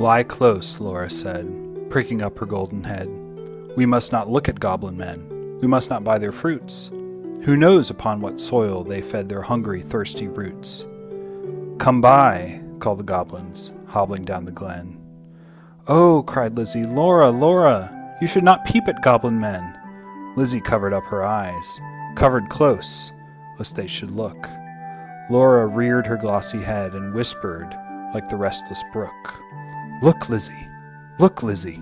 "Lie close," Laura said, pricking up her golden head. "We must not look at goblin men. We must not buy their fruits. Who knows upon what soil they fed their hungry, thirsty roots?" "Come by," called the goblins, hobbling down the glen. "Oh," cried Lizzie, "Laura, Laura, you should not peep at goblin men." Lizzie covered up her eyes, covered close, lest they should look. Laura reared her glossy head and whispered like the restless brook, "Look, Lizzie, look, Lizzie,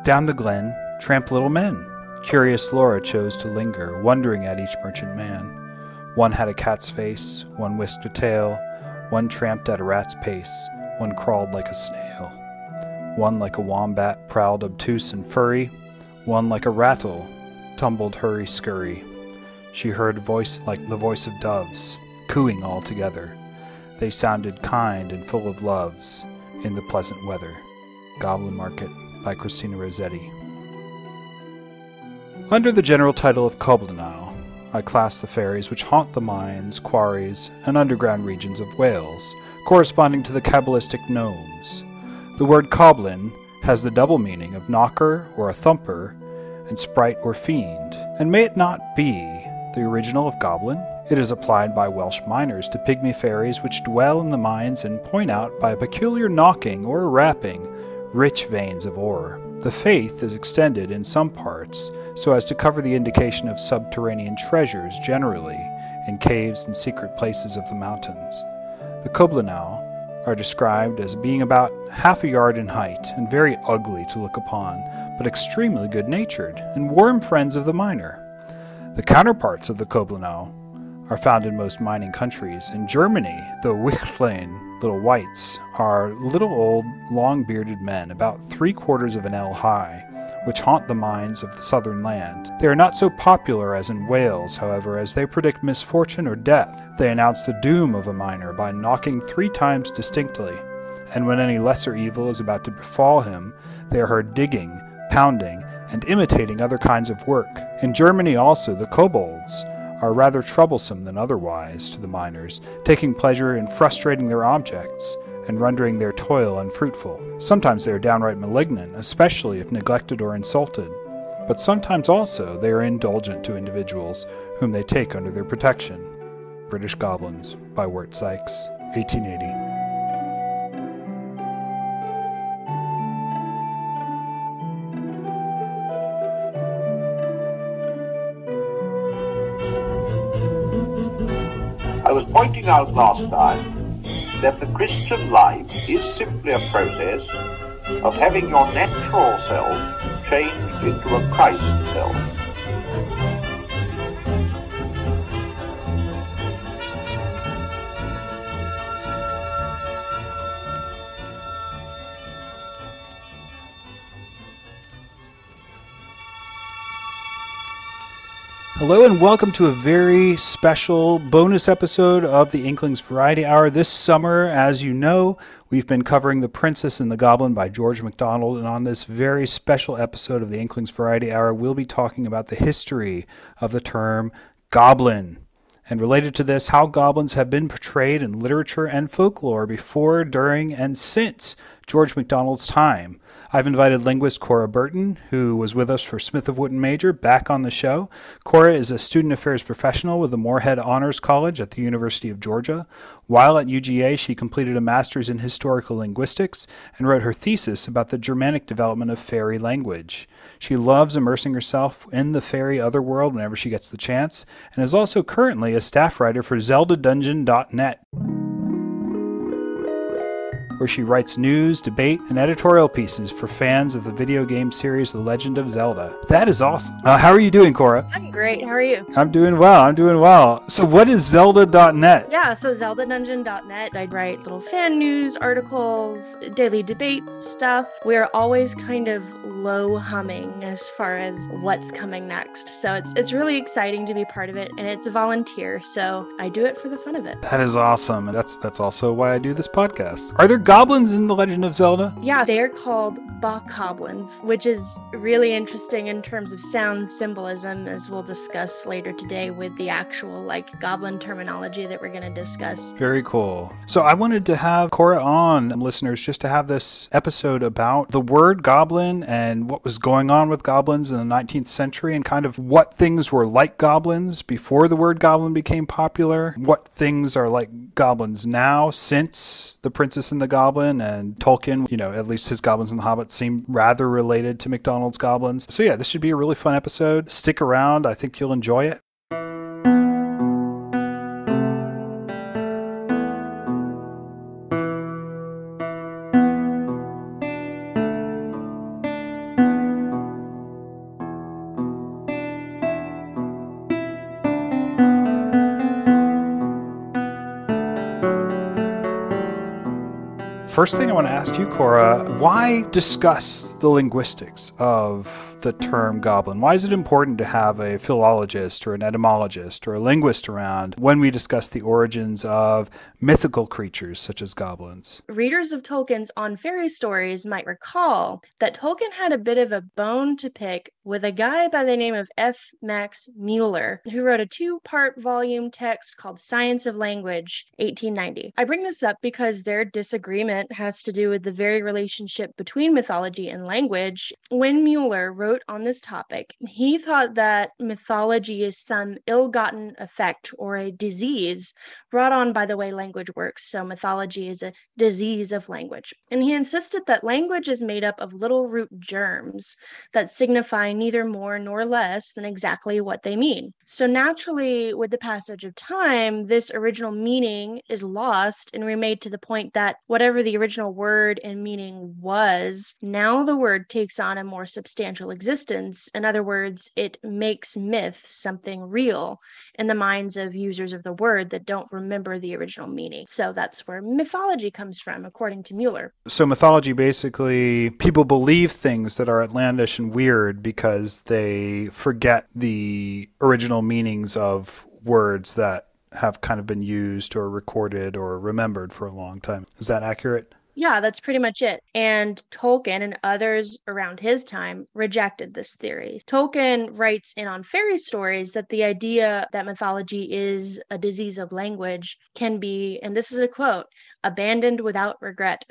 down the glen tramp little men." Curious Laura chose to linger, wondering at each merchant man. One had a cat's face, one whisked a tail, one tramped at a rat's pace, one crawled like a snail. One like a wombat prowled obtuse and furry, one like a rattle tumbled hurry-scurry. She heard a voice like the voice of doves, cooing all together. They sounded kind and full of loves in the pleasant weather. Goblin Market by Christina Rossetti. Under the general title of Goblins, I class the fairies which haunt the mines, quarries, and underground regions of Wales, corresponding to the Kabbalistic gnomes. The word goblin has the double meaning of knocker or a thumper, and sprite or fiend, and may it not be the original of goblin? It is applied by Welsh miners to pygmy fairies which dwell in the mines and point out by a peculiar knocking or rapping rich veins of ore. The faith is extended in some parts so as to cover the indication of subterranean treasures generally in caves and secret places of the mountains. The Goblins are described as being about half a yard in height and very ugly to look upon, but extremely good-natured and warm friends of the miner. The counterparts of the Goblins are found in most mining countries. In Germany, the Wichtlein, little whites, are little old, long-bearded men, about 3/4 of an ell high, which haunt the mines of the southern land. They are not so popular as in Wales, however, as they predict misfortune or death. They announce the doom of a miner by knocking 3 times distinctly, and when any lesser evil is about to befall him, they are heard digging, pounding, and imitating other kinds of work. In Germany also, the kobolds are rather troublesome than otherwise to the miners, taking pleasure in frustrating their objects and rendering their toil unfruitful. Sometimes they are downright malignant, especially if neglected or insulted, but sometimes also they are indulgent to individuals whom they take under their protection. British Goblins by Wirt Sikes, 1880. I was pointing out last time that the Christian life is simply a process of having your natural self changed into a Christ self. Hello and welcome to a very special bonus episode of the Inklings Variety Hour. This summer, as you know, we've been covering The Princess and the Goblin by George MacDonald, and on this very special episode of the Inklings Variety Hour, we'll be talking about the history of the term goblin. And related to this, how goblins have been portrayed in literature and folklore before, during, and since George MacDonald's time. I've invited linguist Kora Burton, who was with us for Smith of Wotton Major, back on the show. Kora is a student affairs professional with the Moorhead Honors College at the University of Georgia. While at UGA, she completed a master's in historical linguistics and wrote her thesis about the Germanic development of fairy language. She loves immersing herself in the fairy otherworld whenever she gets the chance, and is also currently a staff writer for ZeldaDungeon.net, where she writes news, debate, and editorial pieces for fans of the video game series The Legend of Zelda. That is awesome. How are you doing, Kora? I'm great. How are you? I'm doing well. So what is Zelda.net? Yeah, so ZeldaDungeon.net. I write little fan news, articles, daily debate stuff. We're always kind of low humming as far as what's coming next. So it's really exciting to be part of it, and it's a volunteer, so I do it for the fun of it. That is awesome. And that's also why I do this podcast. Are there goblins in The Legend of Zelda? Yeah, they're called Goblins, which is really interesting in terms of sound symbolism, as we'll discuss later today with the actual goblin terminology that we're going to discuss. Very cool. So I wanted to have Kora on, listeners, just to have this episode about the word goblin and what was going on with goblins in the 19th century and kind of what things were like goblins before the word goblin became popular, what things are like goblins now since The Princess and the Goblin and Tolkien, at least his Goblins and the Hobbit seem rather related to MacDonald's goblins. So yeah, this should be a really fun episode. Stick around. I think you'll enjoy it. First thing I want to ask you, Kora, why discuss the linguistics of the term goblin? Why is it important to have a philologist or an etymologist or a linguist around when we discuss the origins of mythical creatures such as goblins? Readers of Tolkien's On Fairy Stories might recall that Tolkien had a bit of a bone to pick with a guy by the name of F. Max Mueller, who wrote a 2-part volume text called Science of Language, 1890. I bring this up because their disagreement has to do with the very relationship between mythology and language. When Mueller wrote on this topic, he thought that mythology is some ill-gotten effect or a disease brought on by the way language works. So mythology is a disease of language. And he insisted that language is made up of little root germs that signify neither more nor less than exactly what they mean. So naturally, with the passage of time, this original meaning is lost and remade to the point that whatever the original word and meaning was, now the word takes on a more substantial existence. In other words, it makes myth something real in the minds of users of the word that don't remember the original meaning. So that's where mythology comes from, according to Mueller. So mythology, basically, people believe things that are outlandish and weird because they forget the original meanings of words that have kind of been used or recorded or remembered for a long time. Is that accurate? Yeah, that's pretty much it. And Tolkien and others around his time rejected this theory. Tolkien writes in On Fairy Stories that the idea that mythology is a disease of language can be, and this is a quote, abandoned without regret.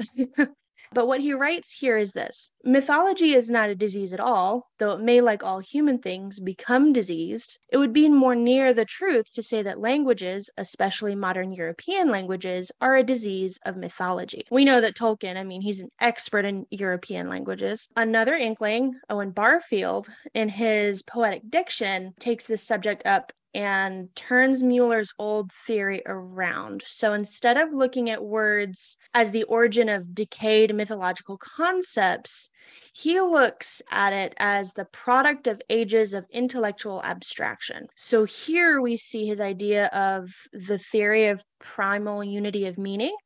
But what he writes here is this: mythology is not a disease at all, though it may, like all human things, become diseased. It would be more near the truth to say that languages, especially modern European languages, are a disease of mythology. We know that Tolkien, he's an expert in European languages. Another Inkling, Owen Barfield, in his poetic diction, takes this subject up and turns Mueller's old theory around. So instead of looking at words as the origin of decayed mythological concepts, he looks at it as the product of ages of intellectual abstraction. So here we see his idea of the theory of primal unity of meaning,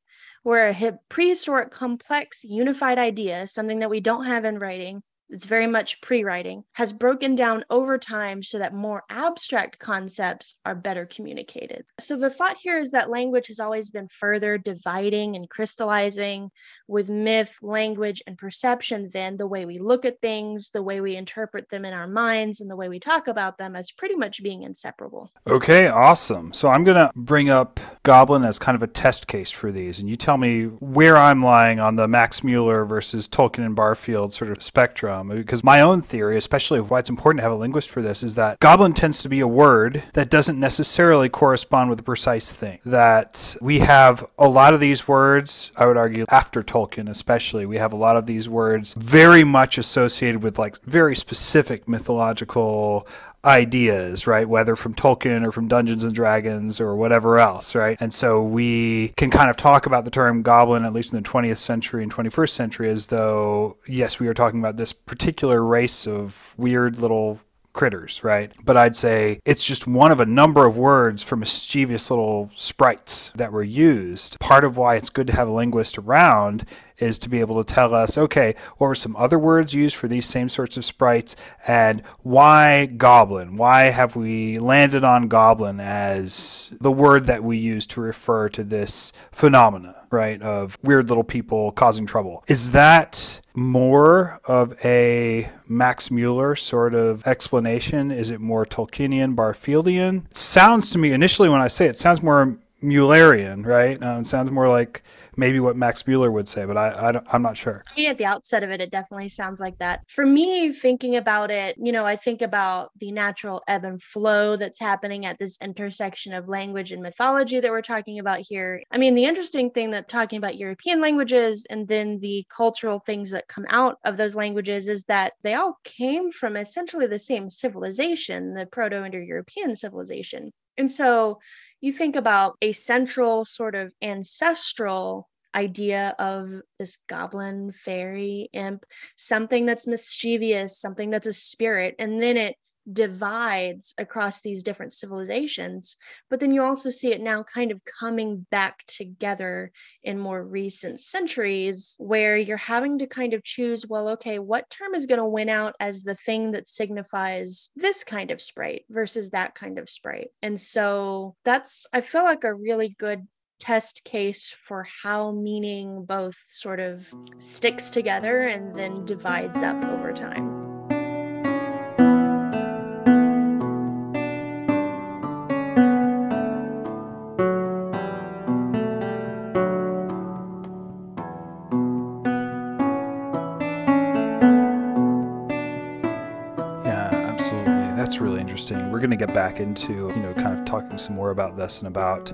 where a prehistoric complex unified idea, something that we don't have in writing, it's very much pre-writing, has broken down over time so that more abstract concepts are better communicated. So the thought here is that language has always been further dividing and crystallizing, with myth, language, and perception then the way we look at things, the way we interpret them in our minds, and the way we talk about them as pretty much being inseparable. Okay, awesome. So I'm going to bring up Goblin as kind of a test case for these, and you tell me where I'm lying on the Max Mueller versus Tolkien and Barfield sort of spectrum. Because my own theory, especially why it's important to have a linguist for this, is that goblin tends to be a word that doesn't necessarily correspond with a precise thing. That we have a lot of these words, I would argue, after Tolkien especially, we have a lot of these words very much associated with very specific mythological ideas, right? Whether from Tolkien or from Dungeons and Dragons or whatever else, right? And so we can kind of talk about the term goblin, at least in the 20th century and 21st century, as though, yes, we are talking about this particular race of weird little critters, right? But I'd say it's just one of a number of words for mischievous little sprites that were used. Part of why it's good to have a linguist around is to be able to tell us, okay, what were some other words used for these same sorts of sprites, and why goblin? Why have we landed on goblin as the word that we use to refer to this phenomena, right, of weird little people causing trouble? Is that more of a Max Mueller sort of explanation? Is it more Tolkienian, Barfieldian? It sounds to me, initially when I say it, it sounds more Muellerian, right? It sounds more like maybe what Max Mueller would say, but I'm not sure. I mean, at the outset of it, it definitely sounds like that. For me, thinking about it, I think about the natural ebb and flow that's happening at this intersection of language and mythology that we're talking about here. I mean, the interesting thing that talking about European languages and then the cultural things that come out of those languages is that they all came from essentially the same civilization, the Proto-Indo-European civilization. And so you think about a central sort of ancestral idea of this goblin, fairy, imp, something that's mischievous, something that's a spirit, and then it divides across these different civilizations. But then you also see it now kind of coming back together in more recent centuries, where you're having to kind of choose, well, okay, what term is going to win out as the thing that signifies this kind of sprite versus that kind of sprite? And so that's, I feel like, a really good test case for how meaning both sort of sticks together and then divides up over time. That's really interesting. We're going to get back into, kind of talking some more about this and about,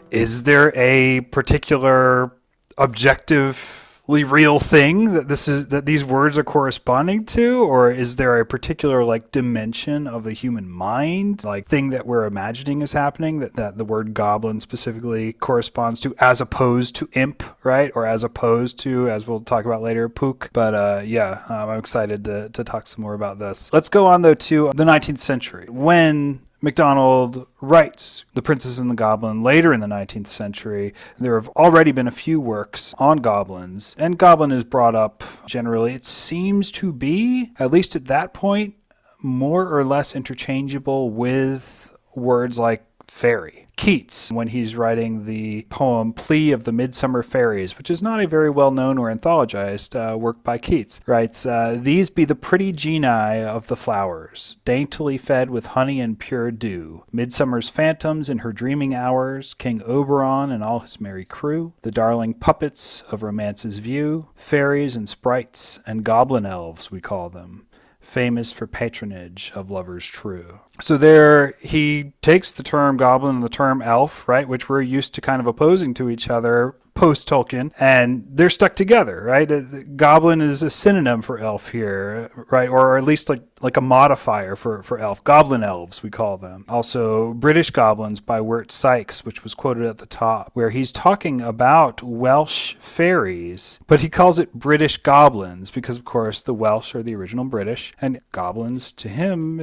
is there a particular objectively real thing that these words are corresponding to, or is there a particular dimension of the human mind, thing that we're imagining is happening that the word goblin specifically corresponds to, as opposed to imp, right? Or as opposed to, as we'll talk about later, puk. But I'm excited to talk some more about this. Let's go on though to the 19th century, when MacDonald writes The Princess and the Goblin later in the 19th century. There have already been a few works on goblins, and goblin is brought up generally. It seems to be, at least at that point, more or less interchangeable with words like fairy. Keats, when he's writing the poem Plea of the Midsummer Fairies, which is not a very well-known or anthologized work by Keats, writes, "These be the pretty genii of the flowers, daintily fed with honey and pure dew, midsummer's phantoms in her dreaming hours, King Oberon and all his merry crew, the darling puppets of romance's view, fairies and sprites and goblin elves we call them, famous for patronage of lovers true." So there he takes the term goblin and the term elf, right, which we're used to kind of opposing to each other post-Tolkien, and they're stuck together, right? Goblin is a synonym for elf here, right? Or at least like a modifier for elf. Goblin elves, we call them. Also, British Goblins by Wirt Sikes, which was quoted at the top, where he's talking about Welsh fairies, but he calls it British goblins because, of course, the Welsh are the original British, and goblins to him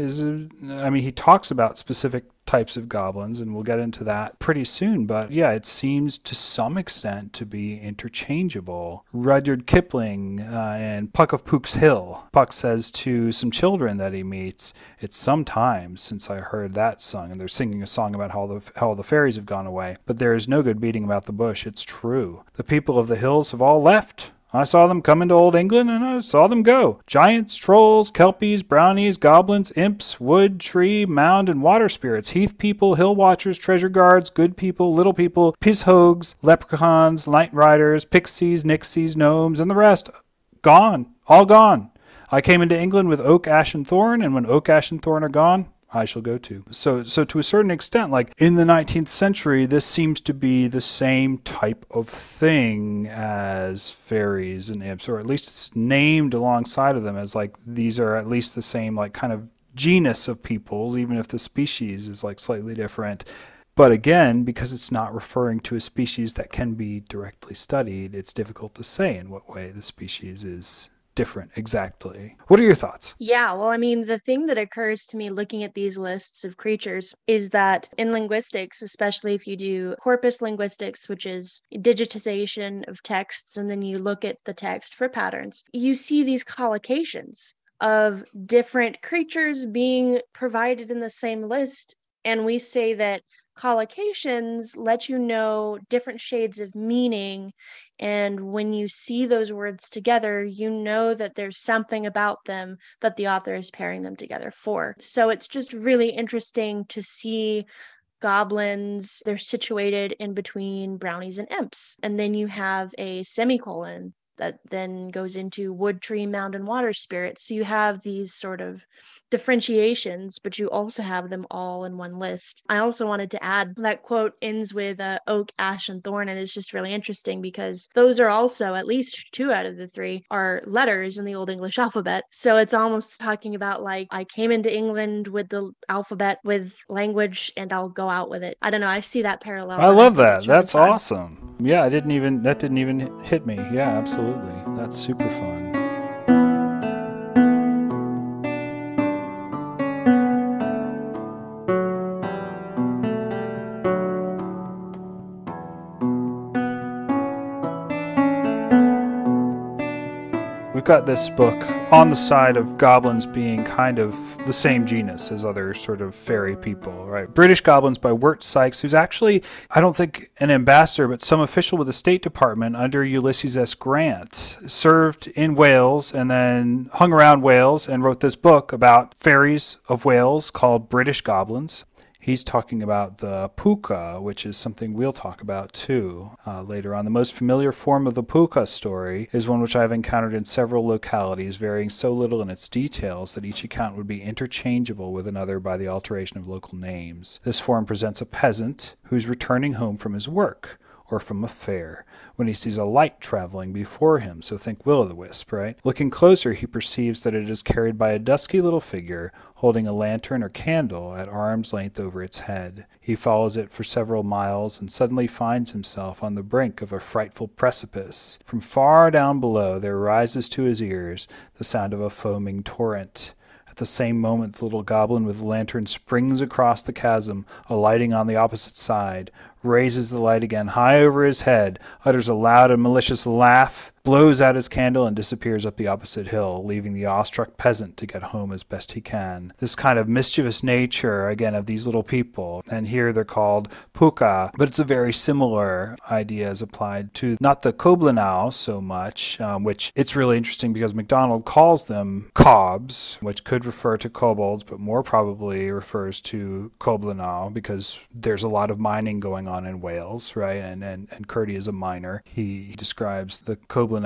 he talks about specific types of goblins, and we'll get into that pretty soon, but yeah, it seems to some extent to be interchangeable. Rudyard Kipling in Puck of Pook's Hill. Puck says to some children that he meets, "It's some time since I heard that sung," and they're singing a song about how the fairies have gone away. "But there is no good beating about the bush, it's true. The people of the hills have all left. I saw them come into Old England, and I saw them go. Giants, trolls, kelpies, brownies, goblins, imps, wood, tree, mound, and water spirits, heath people, hill watchers, treasure guards, good people, little people, pishogues, leprechauns, night riders, pixies, nixies, gnomes, and the rest. Gone. All gone. I came into England with oak, ash, and thorn, and when oak, ash, and thorn are gone, I shall go to." So to a certain extent, in the 19th century, this seems to be the same type of thing as fairies and imps, or at least it's named alongside of them as these are at least the same kind of genus of peoples, even if the species is slightly different. But again, because it's not referring to a species that can be directly studied, it's difficult to say in what way the species is different exactly. What are your thoughts? Yeah, well, I mean, the thing that occurs to me looking at these lists of creatures is that in linguistics, especially if you do corpus linguistics, which is digitization of texts, and then you look at the text for patterns, you see these collocations of different creatures being provided in the same list. And we say that collocations let you know different shades of meaning. And when you see those words together, you know that there's something about them that the author is pairing them together for. So it's just really interesting to see goblins. They're situated in between brownies and imps. And then you have a semicolon that then goes into wood, tree, mound, and water spirits. So you have these sort of differentiations, but you also have them all in one list. I also wanted to add that quote ends with oak, ash, and thorn, and it's just really interesting because those are also, at least 2 out of the 3, are letters in the Old English alphabet. So it's almost talking about like, I came into England with the alphabet, with language, and I'll go out with it. I don't know, I see that parallel. I love that. It's really That's fun. awesome. Yeah, that didn't even hit me. Yeah, absolutely. That's super fun. We've got this book on the side of goblins being kind of the same genus as other sort of fairy people, right? British Goblins by Wirt Sikes, who's actually, I don't think an ambassador, but some official with the State Department under Ulysses S. Grant, served in Wales and then hung around Wales and wrote this book about fairies of Wales called British Goblins. He's talking about the pukka, which is something we'll talk about too later on. The most familiar form of the pukka story is one which I've encountered in several localities, varying so little in its details that each account would be interchangeable with another by the alteration of local names. This form presents a peasant who's returning home from his work or from a fair, when he sees a light traveling before him, so think will-o'-the-wisp, right? Looking closer, he perceives that it is carried by a dusky little figure holding a lantern or candle at arm's length over its head. He follows it for several miles and suddenly finds himself on the brink of a frightful precipice. From far down below there rises to his ears the sound of a foaming torrent. At the same moment the little goblin with the lantern springs across the chasm, alighting on the opposite side, raises the light again high over his head, utters a loud and malicious laugh, blows out his candle, and disappears up the opposite hill, leaving the awestruck peasant to get home as best he can. This kind of mischievous nature, again, of these little people, and here they're called pukka, but it's a very similar idea as applied to not the Goblins so much, which it's really interesting because MacDonald calls them cobs, which could refer to kobolds, but more probably refers to Goblins because there's a lot of mining going on in Wales, right? And Curdy is a miner. He describes the Goblins.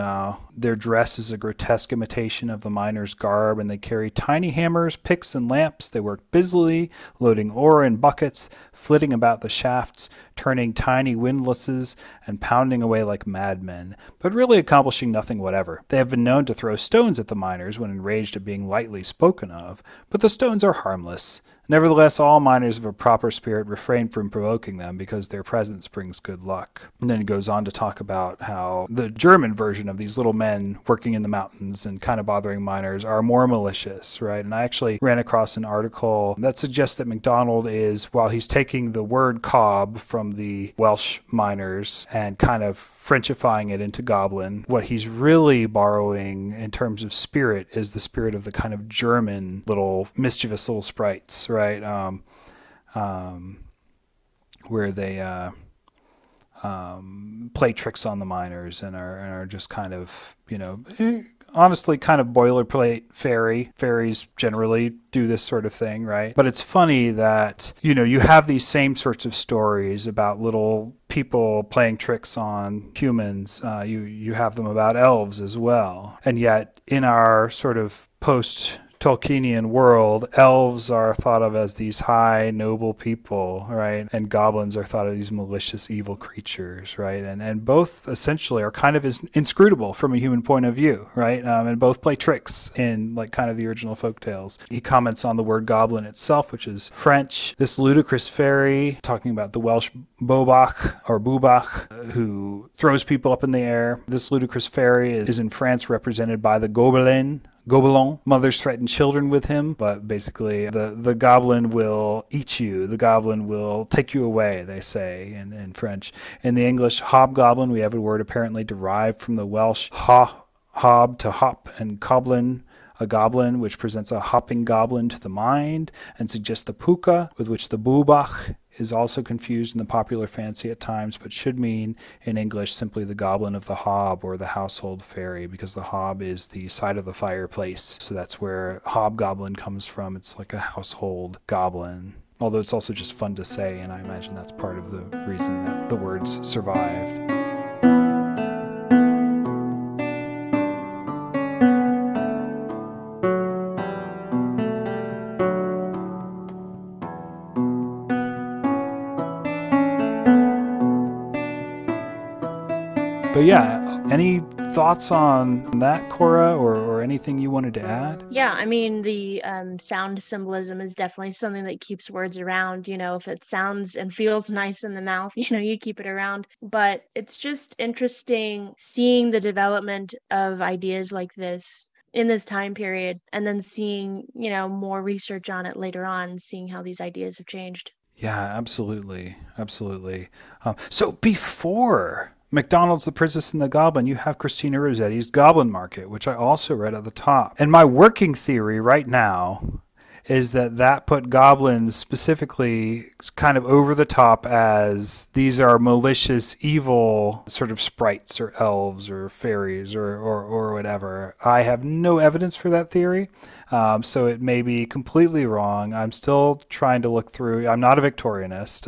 Their dress is a grotesque imitation of the miner's garb, and they carry tiny hammers, picks, and lamps. They work busily, loading ore in buckets, flitting about the shafts, turning tiny windlasses, and pounding away like madmen, but really accomplishing nothing whatever. They have been known to throw stones at the miners when enraged at being lightly spoken of, but the stones are harmless. Nevertheless, all miners of a proper spirit refrain from provoking them because their presence brings good luck. And then he goes on to talk about how the German version of these little men working in the mountains and kind of bothering miners are more malicious, right? And I actually ran across an article that suggests that MacDonald is, while he's taking the word cob from the Welsh miners and kind of Frenchifying it into goblin, what he's really borrowing in terms of spirit is the spirit of the kind of German little mischievous little sprites, right? Where they play tricks on the miners and are just kind of, honestly kind of boilerplate fairy. Fairies generally do this sort of thing, right? But it's funny that, you have these same sorts of stories about little people playing tricks on humans. You have them about elves as well. And yet in our sort of post Tolkienian world, elves are thought of as these high, noble people, right? And goblins are thought of these malicious, evil creatures, right? And both essentially are kind of inscrutable from a human point of view, right? And both play tricks in like kind of the original folktales. He comments on the word goblin itself, which is French. This ludicrous fairy, talking about the Welsh bobach or bubach, who throws people up in the air. This ludicrous fairy is in France represented by the Goblin. Mothers threaten children with him, but basically the goblin will eat you. The goblin will take you away, they say in French. In the English, hobgoblin, we have a word apparently derived from the Welsh hob to hop and goblin, a goblin which presents a hopping goblin to the mind and suggests the pukka, with which the bubach is also confused in the popular fancy at times, but should mean in English simply the goblin of the hob or the household fairy, because the hob is the side of the fireplace. So that's where hobgoblin comes from. It's like a household goblin. Although it's also just fun to say, and I imagine that's part of the reason that the words survived. But yeah, any thoughts on that, Kora, or anything you wanted to add? Yeah, I mean, the sound symbolism is definitely something that keeps words around. If it sounds and feels nice in the mouth, you keep it around. But it's just interesting seeing the development of ideas like this in this time period, and then seeing, more research on it later on, seeing how these ideas have changed. Yeah, absolutely. Absolutely. So before MacDonald's The Princess and the Goblin, you have Christina Rossetti's Goblin Market, which I also read at the top. And my working theory right now is that put goblins specifically kind of over the top, as these are malicious, evil sort of sprites or elves or fairies or whatever. I have no evidence for that theory. So it may be completely wrong. I'm still trying to look through. I'm not a Victorianist,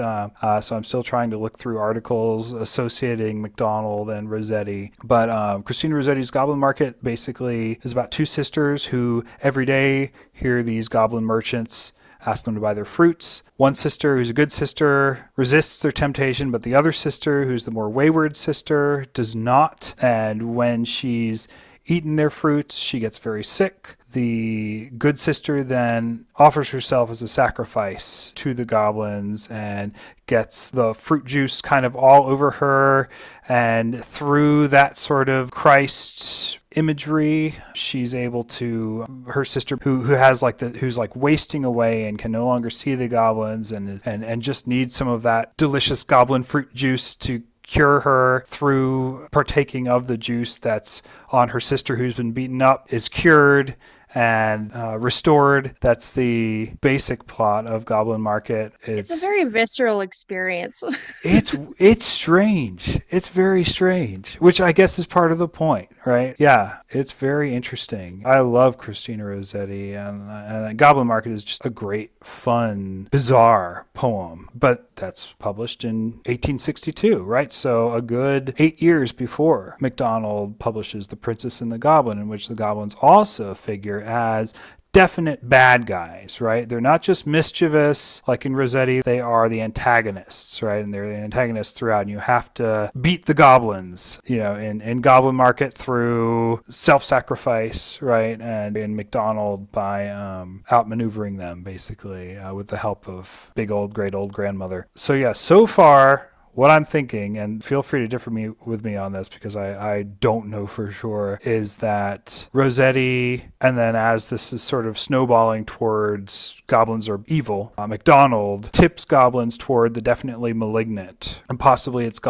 so I'm still trying to look through articles associating MacDonald and Rossetti. But Christina Rossetti's Goblin Market basically is about two sisters who every day hear these goblin merchants ask them to buy their fruits. One sister, who's a good sister, resists their temptation, but the other sister, who's the more wayward sister, does not. And when she's eaten their fruits, she gets very sick. The good sister then offers herself as a sacrifice to the goblins and gets the fruit juice kind of all over her. And through that sort of Christ imagery, she's able to, her sister who has who's like wasting away and can no longer see the goblins and just needs some of that delicious goblin fruit juice to cure her, through partaking of the juice that's on her sister who's been beaten up, is cured and restored. That's the basic plot of Goblin Market. It's a very visceral experience. it's strange. It's very strange, which I guess is part of the point, right? Yeah, it's very interesting. I love Christina Rossetti, and Goblin Market is just a great, fun, bizarre poem. But that's published in 1862, right? So a good 8 years before MacDonald publishes The Princess and the Goblin, in which the goblins also figure as definite bad guys, right? They're not just mischievous like in Rossetti, they are the antagonists, right? And they're the antagonists throughout, and you have to beat the goblins, in Goblin Market through self-sacrifice, right? And in MacDonald by outmaneuvering them, basically, with the help of great old grandmother. So yeah, so far, what I'm thinking, and feel free to differ with me on this because I don't know for sure, is that Rossetti, and then as this is sort of snowballing towards goblins are evil, MacDonald tips goblins toward the definitely malignant. And possibly it's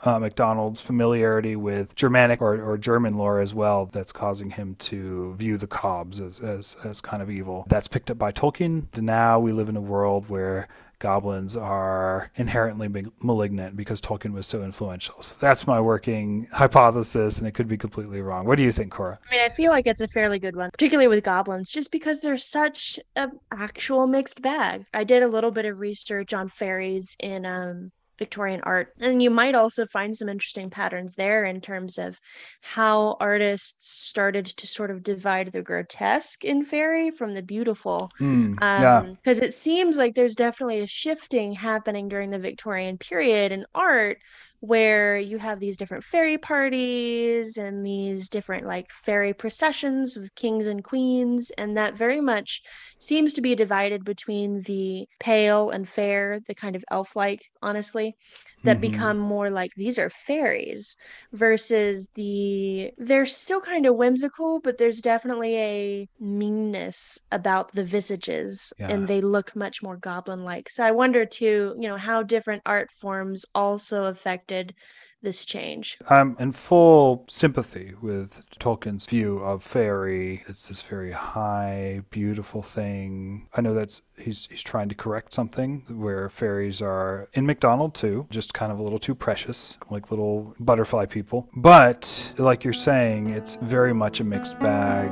MacDonald's familiarity with Germanic or German lore as well that's causing him to view the Cobbs as kind of evil. That's picked up by Tolkien. Now we live in a world where goblins are inherently malignant because Tolkien was so influential. So that's my working hypothesis, and it could be completely wrong. What do you think, Kora? I mean, I feel like it's a fairly good one, particularly with goblins, just because they're such an actual mixed bag. I did a little bit of research on fairies in Victorian art. And you might also find some interesting patterns there in terms of how artists started to sort of divide the grotesque in fairy from the beautiful. Yeah. Because it seems like there's definitely a shifting happening during the Victorian period in art where you have these different fairy parties and these different like fairy processions with kings and queens, and that very much seems to be divided between the pale and fair, the kind of elf-like, honestly, that become more like these are fairies versus they're still kind of whimsical, but there's definitely a meanness about the visages and they look much more goblin-like. So I wonder too, how different art forms also affected this change. I'm in full sympathy with Tolkien's view of fairy. It's this very high, beautiful thing. I know that's he's trying to correct something where fairies are in MacDonald too, just kind of a little too precious, like little butterfly people. But like you're saying, it's very much a mixed bag,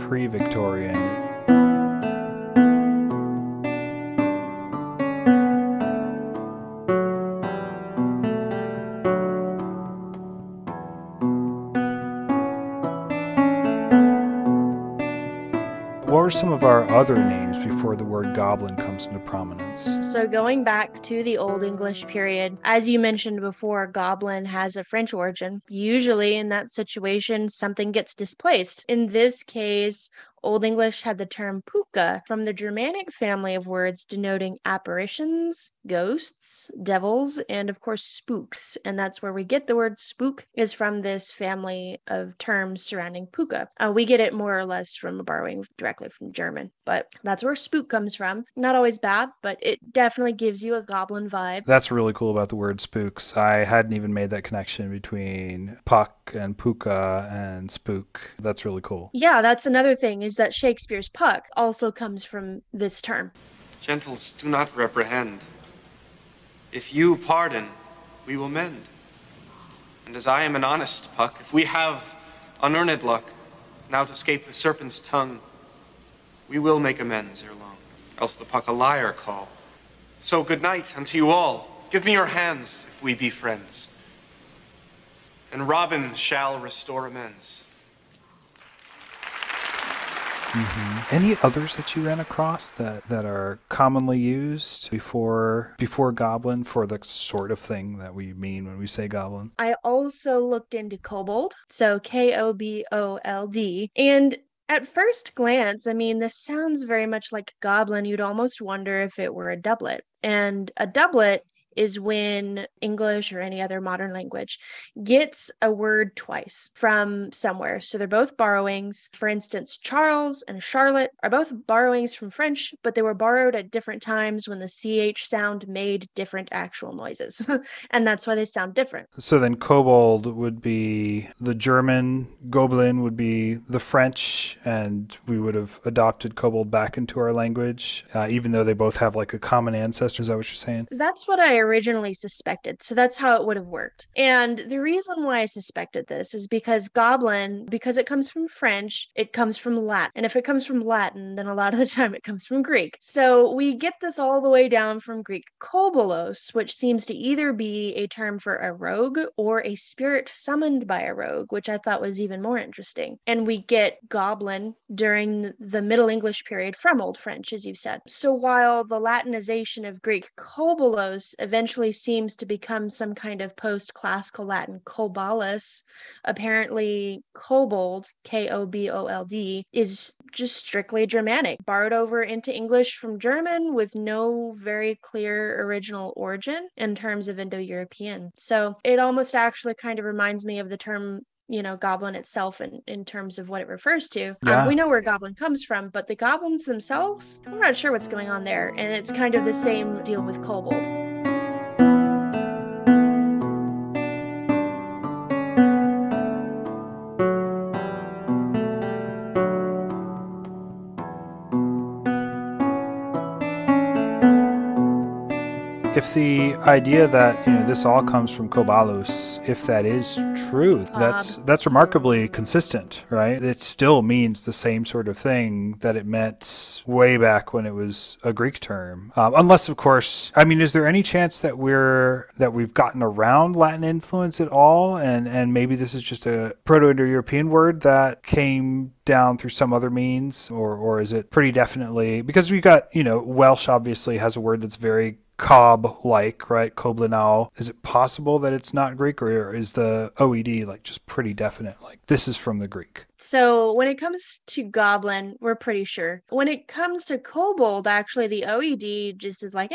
pre-Victorian. What were some of our other names before the word goblin comes into prominence? So going back to the Old English period, as you mentioned before, goblin has a French origin. Usually in that situation, something gets displaced. In this case, Old English had the term pukka from the Germanic family of words denoting apparitions, ghosts, devils, and of course spooks. And that's where we get the word spook, is from this family of terms surrounding pukka. We get it more or less from borrowing directly from German, but that's where spook comes from. Not always bad, but it definitely gives you a goblin vibe. That's really cool about the word spooks. I hadn't even made that connection between puck and pukka and spook. That's really cool. Yeah, that's another thing, is that Shakespeare's Puck also comes from this term. Gentles, do not reprehend. If you pardon, we will mend. And as I am an honest Puck, if we have unearned luck, now to escape the serpent's tongue, we will make amends ere long, else the Puck a liar call. So good night unto you all. Give me your hands, if we be friends. And Robin shall restore amends. Any others that you ran across that are commonly used before goblin for the sort of thing that we mean when we say goblin? I also looked into kobold, so Kobold, and at first glance, I mean, this sounds very much like goblin. You'd almost wonder if it were a doublet. And a doublet is when English or any other modern language gets a word twice from somewhere. So they're both borrowings. For instance, Charles and Charlotte are both borrowings from French, but they were borrowed at different times when the CH sound made different actual noises. And that's why they sound different. So then kobold would be the German, goblin would be the French, and we would have adopted kobold back into our language, even though they both have like a common ancestor. Is that what you're saying? That's what I originally suspected. So that's how it would have worked. And the reason why I suspected this is because goblin, because it comes from French, it comes from Latin. And if it comes from Latin, then a lot of the time it comes from Greek. So we get this all the way down from Greek kobolos, which seems to either be a term for a rogue or a spirit summoned by a rogue, which I thought was even more interesting. And we get goblin during the Middle English period from Old French, as you said. So while the Latinization of Greek kobolos eventually seems to become some kind of post-classical Latin kobolus, apparently kobold, Kobold, is just strictly Germanic, borrowed over into English from German with no very clear original origin in terms of Indo-European. So it almost actually kind of reminds me of the term goblin itself in terms of what it refers to. Yeah. We know where goblin comes from, but the goblins themselves, we're not sure what's going on there. And it's kind of the same deal with kobold. if the idea that this all comes from Kobalus, if that is true, that's remarkably consistent, right? It still means the same sort of thing that it meant way back when it was a Greek term, unless, of course, is there any chance that we've gotten around Latin influence at all, and maybe this is just a Proto-Indo-European word that came down through some other means, or is it pretty definitely, because we got Welsh obviously has a word that's very cob-like, right? Coblinau. Is it possible that it's not Greek, or is the OED like just pretty definite, like this is from the Greek? So when it comes to goblin, we're pretty sure. When it comes to kobold, actually the OED just is like,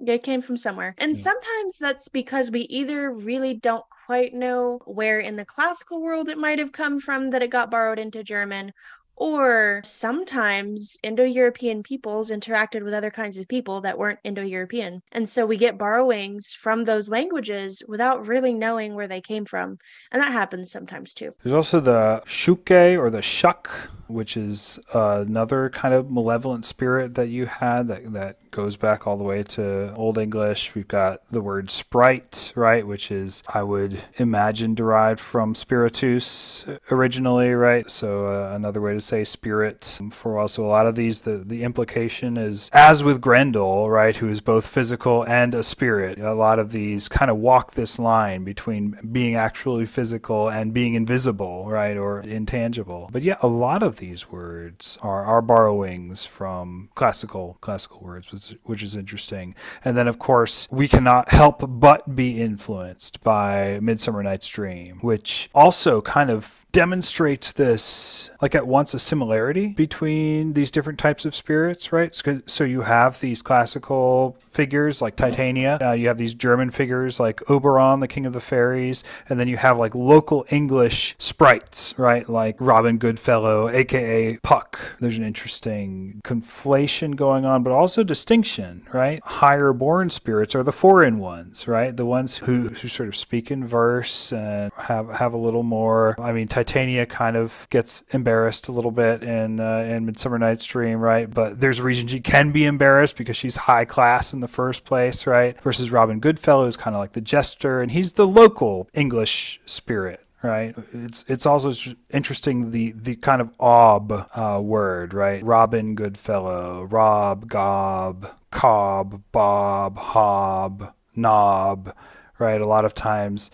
it came from somewhere. And sometimes that's because we either really don't quite know where in the classical world it might have come from that it got borrowed into German, or sometimes Indo-European peoples interacted with other kinds of people that weren't Indo-European. And so we get borrowings from those languages without really knowing where they came from. And that happens sometimes too. There's also the shuke or the shuk, which is another kind of malevolent spirit that you had that goes back all the way to Old English. We've got the word sprite, right, which is, I would imagine, derived from spiritus originally, right? So another way to say spirit. For also a lot of these, the implication is, as with Grendel, right, who is both physical and a spirit, a lot of these kind of walk this line between being actually physical and being invisible, right, or intangible. But yeah, a lot of these words are borrowings from classical words, which is interesting. And then, of course, we cannot help but be influenced by Midsummer Night's Dream, which also kind of demonstrates this, like, at once a similarity between these different types of spirits, right? So you have these classical figures like Titania, you have these German figures like Oberon, the King of the Fairies, and then you have like local English sprites, right? Like Robin Goodfellow, aka Puck. There's an interesting conflation going on, but also distinction, right? Higher born spirits are the foreign ones, right? The ones who sort of speak in verse and have a little more. Titania kind of gets embarrassed a little bit in Midsummer Night's Dream, right? But there's a reason she can be embarrassed, because she's high class in the first place, right? Versus Robin Goodfellow is kind of like the jester, and he's the local English spirit, right? It's also interesting the kind of ob word, right? Robin Goodfellow, Rob, Gob, Cob, Bob, Hob, Knob, right? A lot of times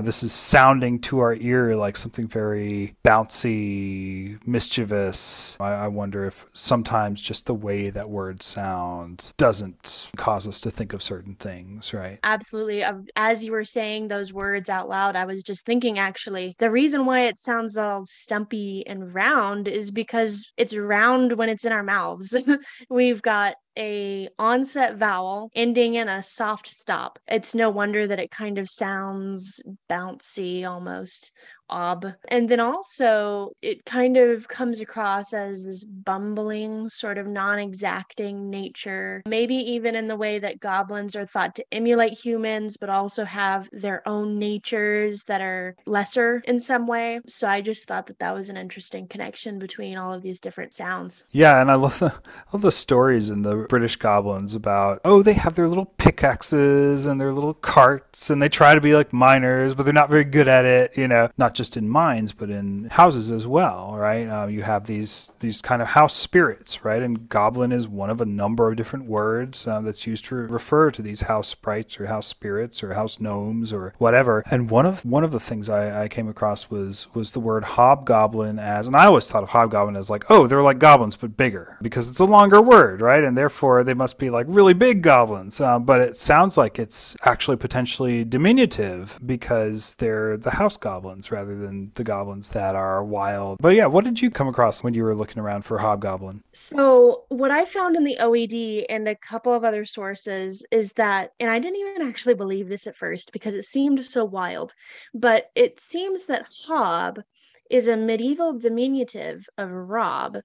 this is sounding to our ear like something very bouncy, mischievous. I wonder if sometimes just the way that words sound doesn't cause us to think of certain things, right? Absolutely. As you were saying those words out loud, I was just thinking, actually, the reason why it sounds all stumpy and round is because it's round when it's in our mouths. We've got a onset vowel ending in a soft stop. It's no wonder that it kind of sounds bouncy, almost ob. And then also it kind of comes across as this bumbling, sort of non-exacting nature, maybe even in the way that goblins are thought to emulate humans, but also have their own natures that are lesser in some way. So I just thought that was an interesting connection between all of these different sounds. Yeah, and I love the stories in the British goblins about, they have their little pickaxes and their little carts, and they try to be like miners, but they're not very good at it, not just in mines, but in houses as well, right? You have these kind of house spirits, right? And goblin is one of a number of different words that's used to refer to these house sprites or house spirits or house gnomes or whatever. And one of the things I came across was the word hobgoblin, and I always thought of hobgoblin as like, they're like goblins but bigger, because it's a longer word, right? And therefore they must be like really big goblins. But it sounds like it's actually potentially diminutive, because they're the house goblins rather than the goblins that are wild. But yeah, what did you come across when you were looking around for hobgoblin? So what I found in the OED and a couple of other sources is that, and I didn't even actually believe this at first because it seemed so wild, but it seems that hob is a medieval diminutive of rob.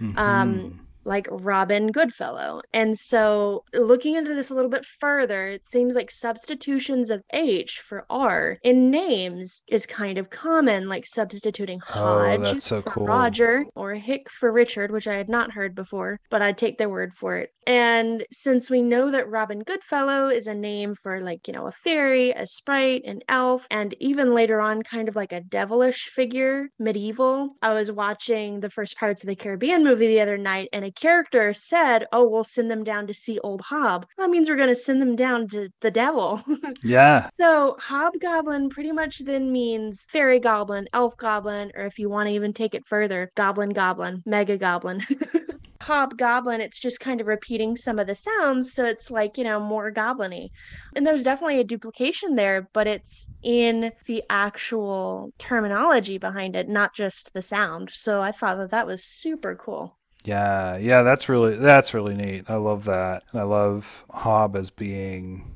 Mm-hmm. like Robin Goodfellow. And so looking into this a little bit further, it seems like substitutions of H for R in names is kind of common, like substituting Oh, Hodge that's so for cool. Roger or Hick for Richard, which I had not heard before, but I'd take their word for it. And since we know that Robin Goodfellow is a name for, like, a fairy, a sprite, an elf, and even later on kind of like a devilish figure, medieval. I was watching the first Pirates of the Caribbean movie the other night, and a character said, "Oh, we'll send them down to see Old Hob." That means we're going to send them down to the devil. Yeah. So hobgoblin pretty much then means fairy goblin, elf goblin, or if you want to even take it further, goblin, mega goblin. Hobgoblin, it's just kind of repeating some of the sounds, so it's like, more goblin-y. And there's definitely a duplication there, but it's in the actual terminology behind it, not just the sound. So I thought that was super cool. Yeah, that's really neat. I love that. And I love Hob as being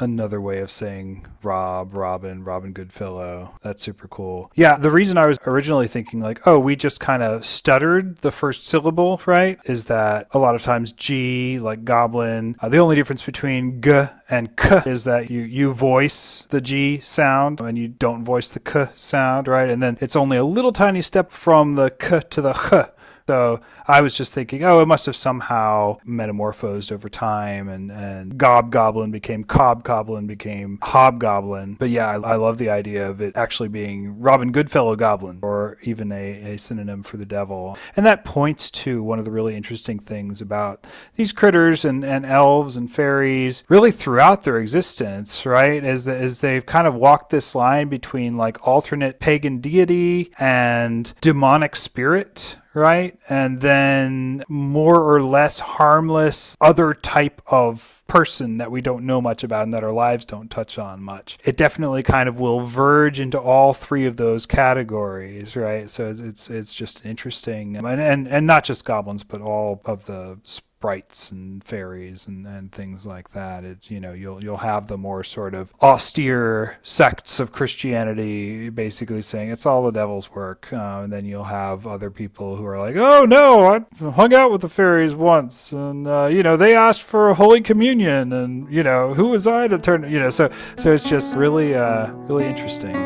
another way of saying Robin Goodfellow. That's super cool. Yeah, the reason I was originally thinking like, oh, we just kind of stuttered the first syllable, right? Is that a lot of times G, like goblin, the only difference between G and K is that you voice the G sound and you don't voice the K sound, right? And then it's only a little tiny step from the K to the H. So I was just thinking, oh, it must have somehow metamorphosed over time, and Gobgoblin became Cobgoblin, became Hobgoblin. But yeah, I love the idea of it actually being Robin Goodfellow Goblin, or even a synonym for the devil. And that points to one of the really interesting things about these critters and elves and fairies really throughout their existence, right? As they've kind of walked this line between like alternate pagan deity and demonic spirit, right? And then more or less harmless other type of person that we don't know much about and that our lives don't touch on much. It definitely kind of will verge into all three of those categories, right? So it's just interesting. And not just goblins, but all of the sprites and fairies and things like that. It's, you'll have the more sort of austere sects of Christianity basically saying it's all the devil's work, and then you'll have other people who are like, oh no, I hung out with the fairies once, and they asked for Holy Communion, and who was I to turn, so it's just really really interesting.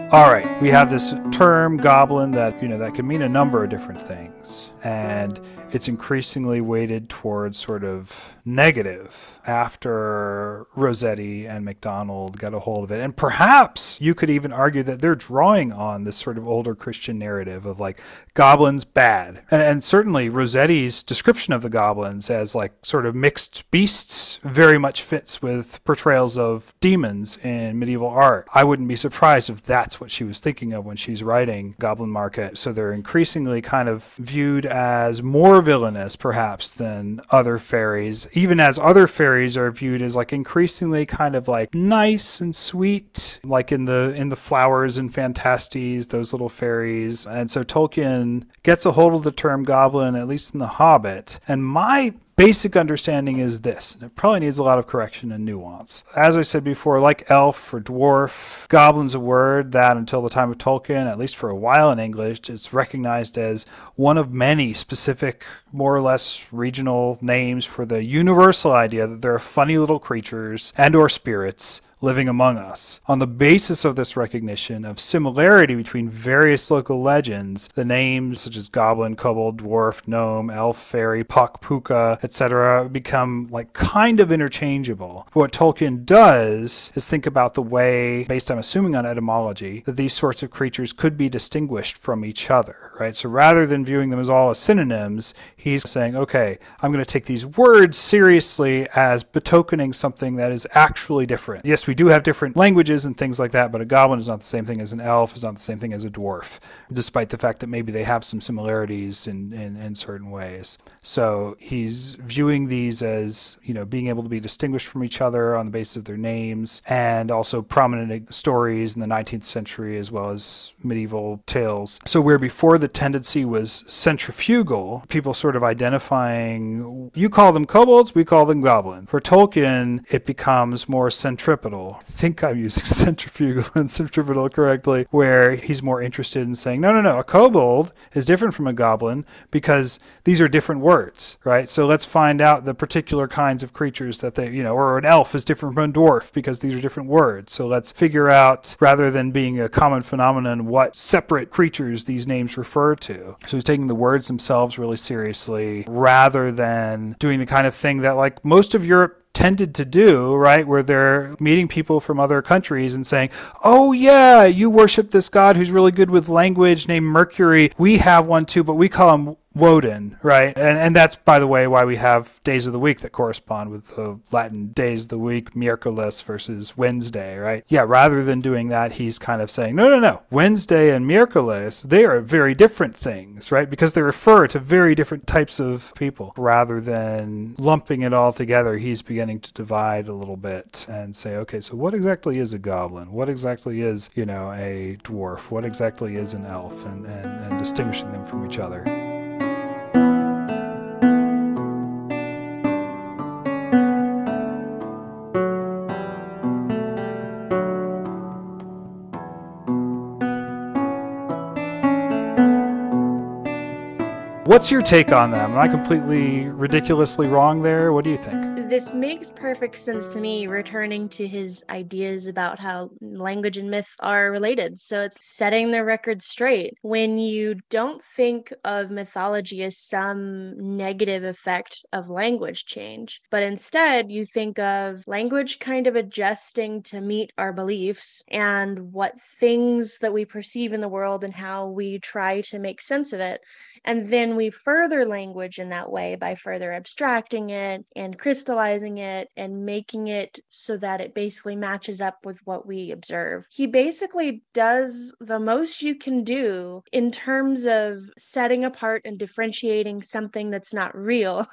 All right, we have this term goblin that that can mean a number of different things, and it's increasingly weighted towards sort of negative after Rossetti and MacDonald got a hold of it. And perhaps you could even argue that they're drawing on this sort of older Christian narrative of like goblins bad. And certainly Rossetti's description of the goblins as like sort of mixed beasts very much fits with portrayals of demons in medieval art. I wouldn't be surprised if that's what she was thinking of when she's writing Goblin Market. So they're increasingly kind of viewed as more villainous perhaps than other fairies, even as other fairies are viewed as like increasingly kind of like nice and sweet, like in the Flowers and Fantasties, those little fairies. And so Tolkien gets a hold of the term goblin, at least in The Hobbit. And my basic understanding is this, and it probably needs a lot of correction and nuance. As I said before, like elf or dwarf, goblin's a word that until the time of Tolkien, at least for a while in English, it's recognized as one of many specific, more or less regional names for the universal idea that there are funny little creatures and or spirits living among us. On the basis of this recognition of similarity between various local legends, the names such as goblin, kobold, dwarf, gnome, elf, fairy, puck, pukka, etc. become like kind of interchangeable. What Tolkien does is think about the way, based I'm assuming on etymology, that these sorts of creatures could be distinguished from each other, right? So rather than viewing them as all as synonyms, he's saying, okay, I'm going to take these words seriously as betokening something that is actually different. Yes, we do have different languages and things like that, but a goblin is not the same thing as an elf, is not the same thing as a dwarf, despite the fact that maybe they have some similarities in certain ways. So he's viewing these as, being able to be distinguished from each other on the basis of their names, and also prominent stories in the 19th century as well as medieval tales. So where before the tendency was centrifugal, people sort of identifying, you call them kobolds, we call them goblins. For Tolkien, it becomes more centripetal. I think I'm using centrifugal and centripetal correctly, where he's more interested in saying, no, a kobold is different from a goblin because these are different words, right? So let's find out the particular kinds of creatures that they, or an elf is different from a dwarf because these are different words. So let's figure out, rather than being a common phenomenon, what separate creatures these names refer to. So he's taking the words themselves really seriously, rather than doing the kind of thing that like most of Europe tended to do, right, where they're meeting people from other countries and saying, oh yeah, you worship this god who's really good with language named Mercury. We have one too, but we call him Woden, right? And that's, by the way, why we have days of the week that correspond with the Latin days of the week, Miércoles versus Wednesday, right? Yeah, rather than doing that, he's kind of saying, no. Wednesday and Miércoles, they are very different things, right? Because they refer to very different types of people. Rather than lumping it all together, he's beginning to divide a little bit and say, okay, so what exactly is a goblin? What exactly is, a dwarf? What exactly is an elf? And distinguishing them from each other. What's your take on them? Am I completely ridiculously wrong there? What do you think? This makes perfect sense to me, returning to his ideas about how language and myth are related. So it's setting the record straight. When you don't think of mythology as some negative effect of language change, but instead you think of language kind of adjusting to meet our beliefs and what things that we perceive in the world and how we try to make sense of it. And then we further language in that way by further abstracting it and crystallizing it and making it so that it basically matches up with what we observe. He basically does the most you can do in terms of setting apart and differentiating something that's not real,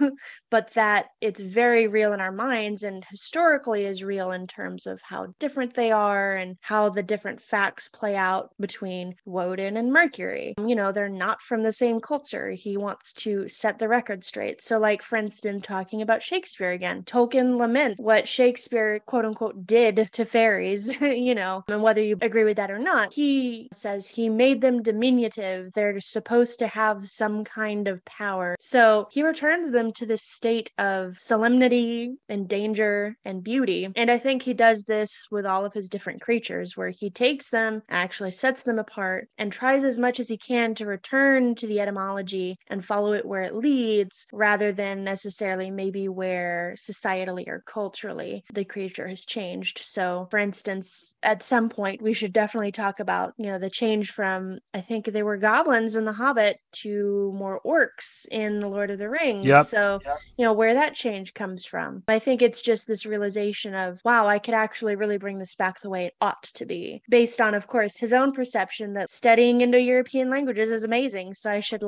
but that it's very real in our minds and historically is real in terms of how different they are and how the different facts play out between Woden and Mercury. They're not from the same culture. He wants to set the record straight. So like, for instance, talking about Shakespeare again, Tolkien laments what Shakespeare, quote unquote, did to fairies, and whether you agree with that or not, he says he made them diminutive. They're supposed to have some kind of power. So he returns them to this state of solemnity and danger and beauty. And I think he does this with all of his different creatures, where he takes them, actually sets them apart, and tries as much as he can to return to the etymology and follow it where it leads, rather than necessarily maybe where societally or culturally the creature has changed. So, for instance, at some point we should definitely talk about, the change from, I think they were goblins in The Hobbit to more orcs in The Lord of the Rings. Yep. So, where that change comes from. I think it's just this realization of, wow, I could actually really bring this back the way it ought to be, based on, of course, his own perception that studying Indo-European languages is amazing. So I should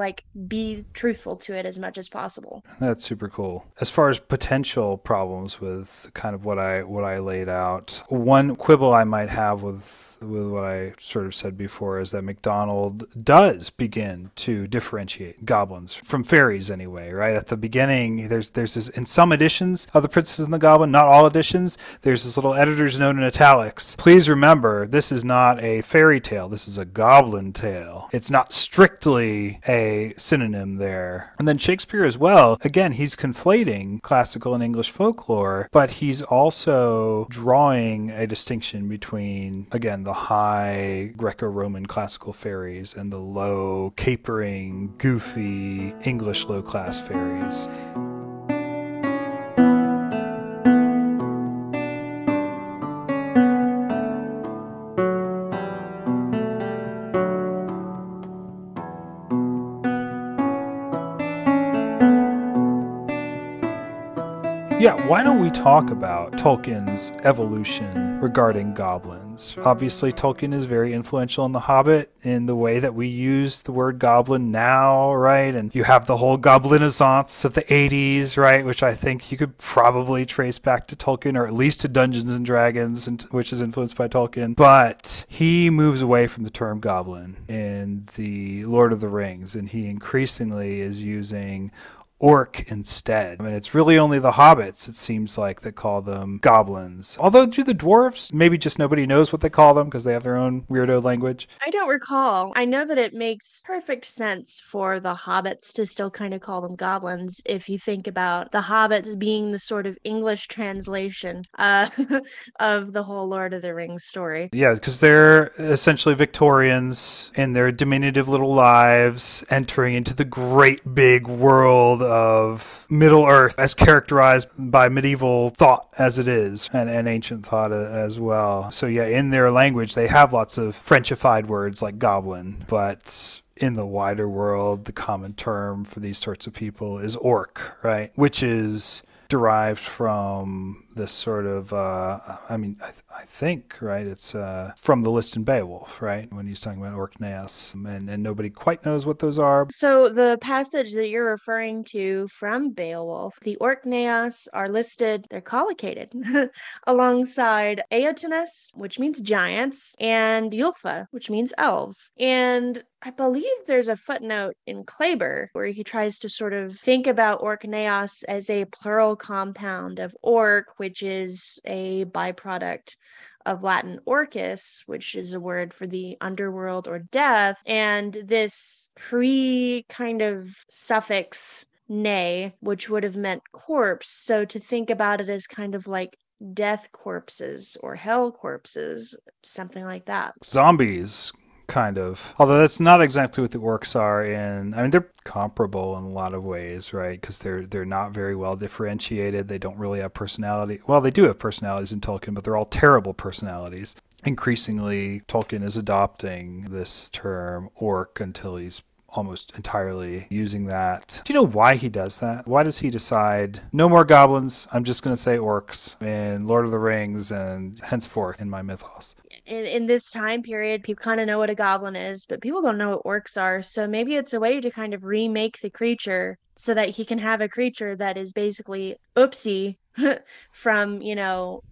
be truthful to it as much as possible. That's super cool. As far as potential problems with kind of what I laid out, one quibble I might have with what I sort of said before is that MacDonald does begin to differentiate goblins from fairies anyway, right? At the beginning, there's this, in some editions of The Princess and the Goblin, not all editions, there's this little editor's note in italics. Please remember, this is not a fairy tale. This is a goblin tale. It's not strictly a synonym there. And then Shakespeare as well, again, he's conflating classical and English folklore, but he's also drawing a distinction between, again, the high Greco-Roman classical fairies and the low, capering, goofy English low-class fairies. Yeah, why don't we talk about Tolkien's evolution regarding goblins? Obviously, Tolkien is very influential in The Hobbit in the way that we use the word goblin now, right? And you have the whole goblin-essence of the 80s, right? Which I think you could probably trace back to Tolkien, or at least to Dungeons and Dragons, which is influenced by Tolkien. But he moves away from the term goblin in the Lord of the Rings, and he increasingly is using orc instead. I mean, it's really only the hobbits, it seems like, that call them goblins. Although, do the dwarves? Maybe just nobody knows what they call them because they have their own weirdo language. I don't recall. I know that it makes perfect sense for the hobbits to still kind of call them goblins if you think about the hobbits being the sort of English translation of the whole Lord of the Rings story. Yeah, because they're essentially Victorians in their diminutive little lives, entering into the great big world of Middle Earth as characterized by medieval thought as it is, and ancient thought as well. So yeah, in their language, they have lots of Frenchified words like goblin, but in the wider world, the common term for these sorts of people is orc, right? Which is derived from this sort of, I think, right, it's from the list in Beowulf, right, when he's talking about Orkneys, and nobody quite knows what those are. So the passage that you're referring to from Beowulf, the Orkneys are listed, they're collocated, alongside Eotinus, which means giants, and Ylfa, which means elves. And I believe there's a footnote in Kleber where he tries to sort of think about Orkneys as a plural compound of orc, which is a byproduct of Latin orcus, which is a word for the underworld or death, and this kind of suffix ne, which would have meant corpse. So to think about it as kind of like death corpses or hell corpses, something like that. Zombies, kind of. Although that's not exactly what the orcs are they're comparable in a lot of ways, right? Because they're not very well differentiated. They don't really have personality. Well, they do have personalities in Tolkien, but they're all terrible personalities. Increasingly, Tolkien is adopting this term orc until he's almost entirely using that. Do you know why he does that? Why does he decide, no more goblins, I'm just going to say orcs in Lord of the Rings and henceforth in my mythos? In this time period, people kind of know what a goblin is, but people don't know what orcs are. So maybe it's a way to kind of remake the creature so that he can have a creature that is basically oopsie from,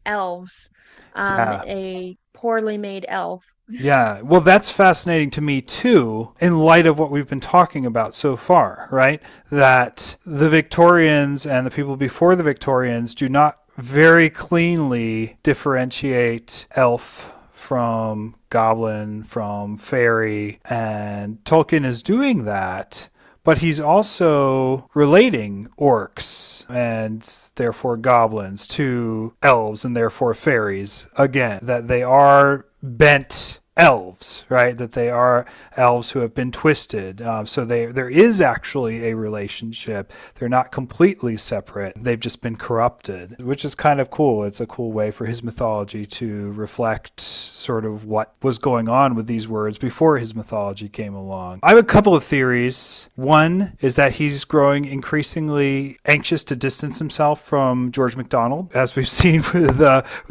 elves, a poorly made elf. Yeah, well, that's fascinating to me too, in light of what we've been talking about so far, right? That the Victorians and the people before the Victorians do not very cleanly differentiate elf from goblin, from fairy, and Tolkien is doing that. But he's also relating orcs and therefore goblins to elves and therefore fairies. Again, that they are bent elves, right? That they are elves who have been twisted. So there is actually a relationship. They're not completely separate. They've just been corrupted, which is kind of cool. It's a cool way for his mythology to reflect sort of what was going on with these words before his mythology came along. I have a couple of theories. One is that he's growing increasingly anxious to distance himself from George MacDonald, as we've seen with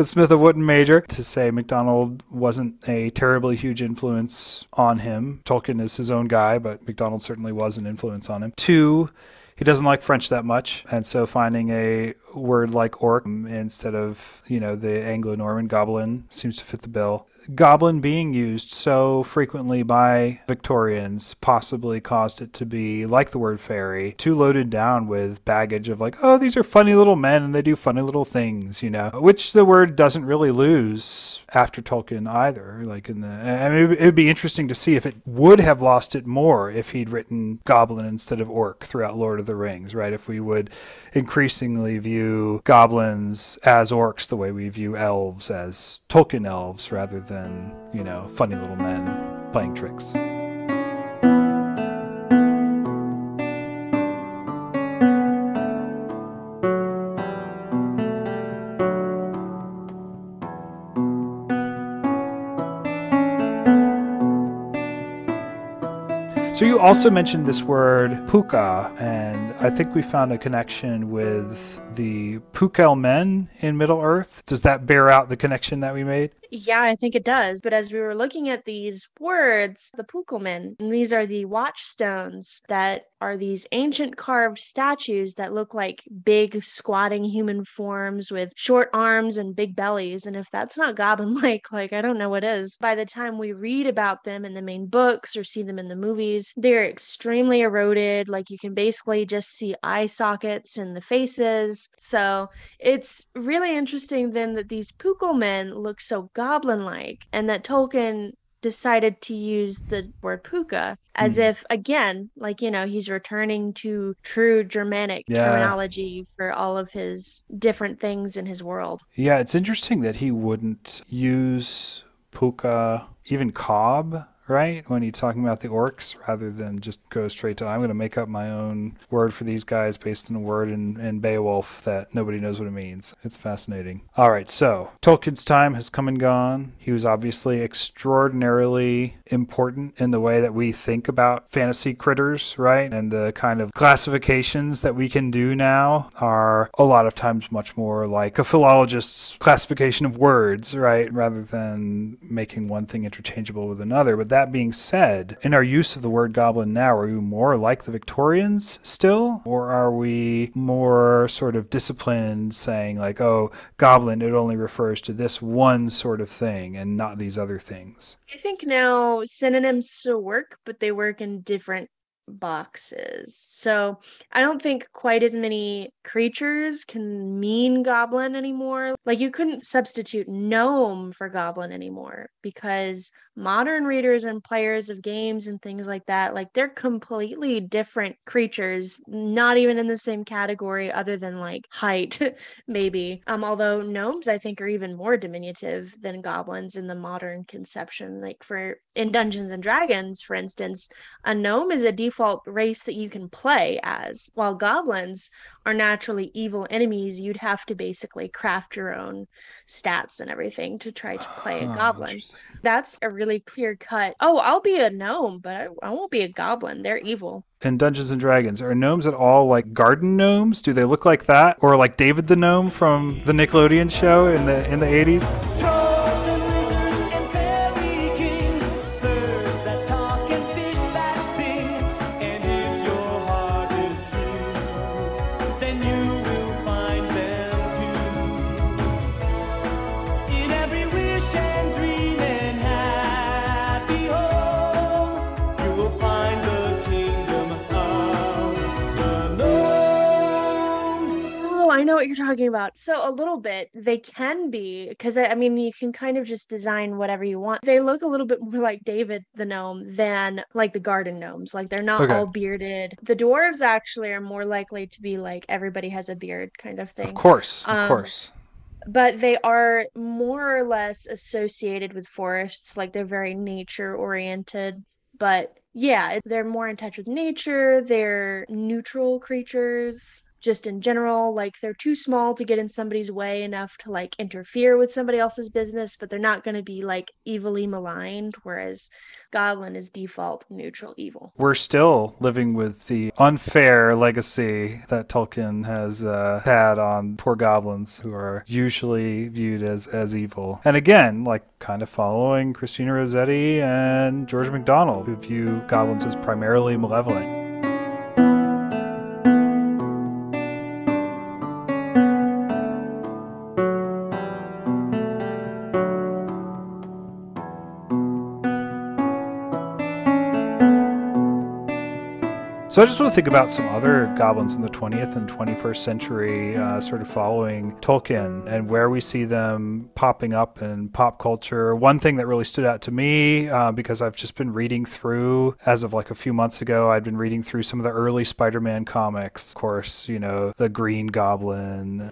Smith of Wootton Major. To say MacDonald wasn't a terribly huge influence on him. Tolkien is his own guy, but MacDonald certainly was an influence on him. Two, he doesn't like French that much, and so finding a word like orc instead of, the Anglo-Norman goblin seems to fit the bill. Goblin being used so frequently by Victorians possibly caused it to be, like the word fairy, too loaded down with baggage of like, oh, these are funny little men and they do funny little things, which the word doesn't really lose after Tolkien either. It would be interesting to see if it would have lost it more if he'd written goblin instead of orc throughout Lord of the Rings, right? If we would increasingly view goblins as orcs the way we view elves as Tolkien elves rather than, funny little men playing tricks. So So you also mentioned this word pukka, and I think we found a connection with the Pukel men in Middle-earth. Does that bear out the connection that we made? Yeah, I think it does. But as we were looking at these words, the Pukelmen, and these are the watchstones that are these ancient carved statues that look like big squatting human forms with short arms and big bellies. And if that's not goblin-like, I don't know what is. By the time we read about them in the main books or see them in the movies, they're extremely eroded. You can basically just see eye sockets in the faces. So it's really interesting then that these Pukelmen look so goblin-like, and that Tolkien decided to use the word pukka as if, again, he's returning to true Germanic terminology for all of his different things in his world. Yeah, it's interesting that he wouldn't use pukka, even cob, right? When he's talking about the orcs, rather than just go straight to, I'm going to make up my own word for these guys based on a word in Beowulf that nobody knows what it means. It's fascinating. All right, so Tolkien's time has come and gone. He was obviously extraordinarily important in the way that we think about fantasy critters, right? And the kind of classifications that we can do now are a lot of times much more like a philologist's classification of words, right? Rather than making one thing interchangeable with another. But that being said, in our use of the word goblin now, are we more like the Victorians still? Or are we more sort of disciplined, saying oh, goblin, it only refers to this one sort of thing and not these other things? I think now synonyms still work, but they work in different boxes. So I don't think quite as many creatures can mean goblin anymore. You couldn't substitute gnome for goblin anymore, because modern readers and players of games and things like that, they're completely different creatures, not even in the same category other than height, maybe. Although gnomes, I think, are even more diminutive than goblins in the modern conception. In Dungeons and Dragons, for instance, a gnome is a default race that you can play as, while goblins are naturally evil enemies. You'd have to basically craft your own stats and everything to try to play a goblin. That's a really clear cut, I'll be a gnome, but I won't be a goblin. They're evil. In Dungeons and Dragons, are gnomes at all like garden gnomes? Do they look like that? Or like David the Gnome from the Nickelodeon show in the 80s? I know what you're talking about. So a little bit, they can be, because you can kind of just design whatever you want. They look a little bit more like David the Gnome than the garden gnomes. They're not all bearded. The dwarves actually are more likely to be everybody has a beard kind of thing. Of course. But they are more or less associated with forests. They're very nature oriented. But yeah, they're more in touch with nature. They're neutral creatures. Just in general, they're too small to get in somebody's way enough to interfere with somebody else's business, but they're not going to be evilly maligned, whereas goblin is default neutral evil. We're still living with the unfair legacy that Tolkien has had on poor goblins, who are usually viewed as evil. And again, kind of following Christina Rossetti and George MacDonald, who view goblins as primarily malevolent. So I just want to think about some other goblins in the 20th and 21st century, sort of following Tolkien, and where we see them popping up in pop culture. One thing that really stood out to me, because I've just been reading through, as of a few months ago, I'd been reading through some of the early Spider-Man comics. Of course, the Green Goblin.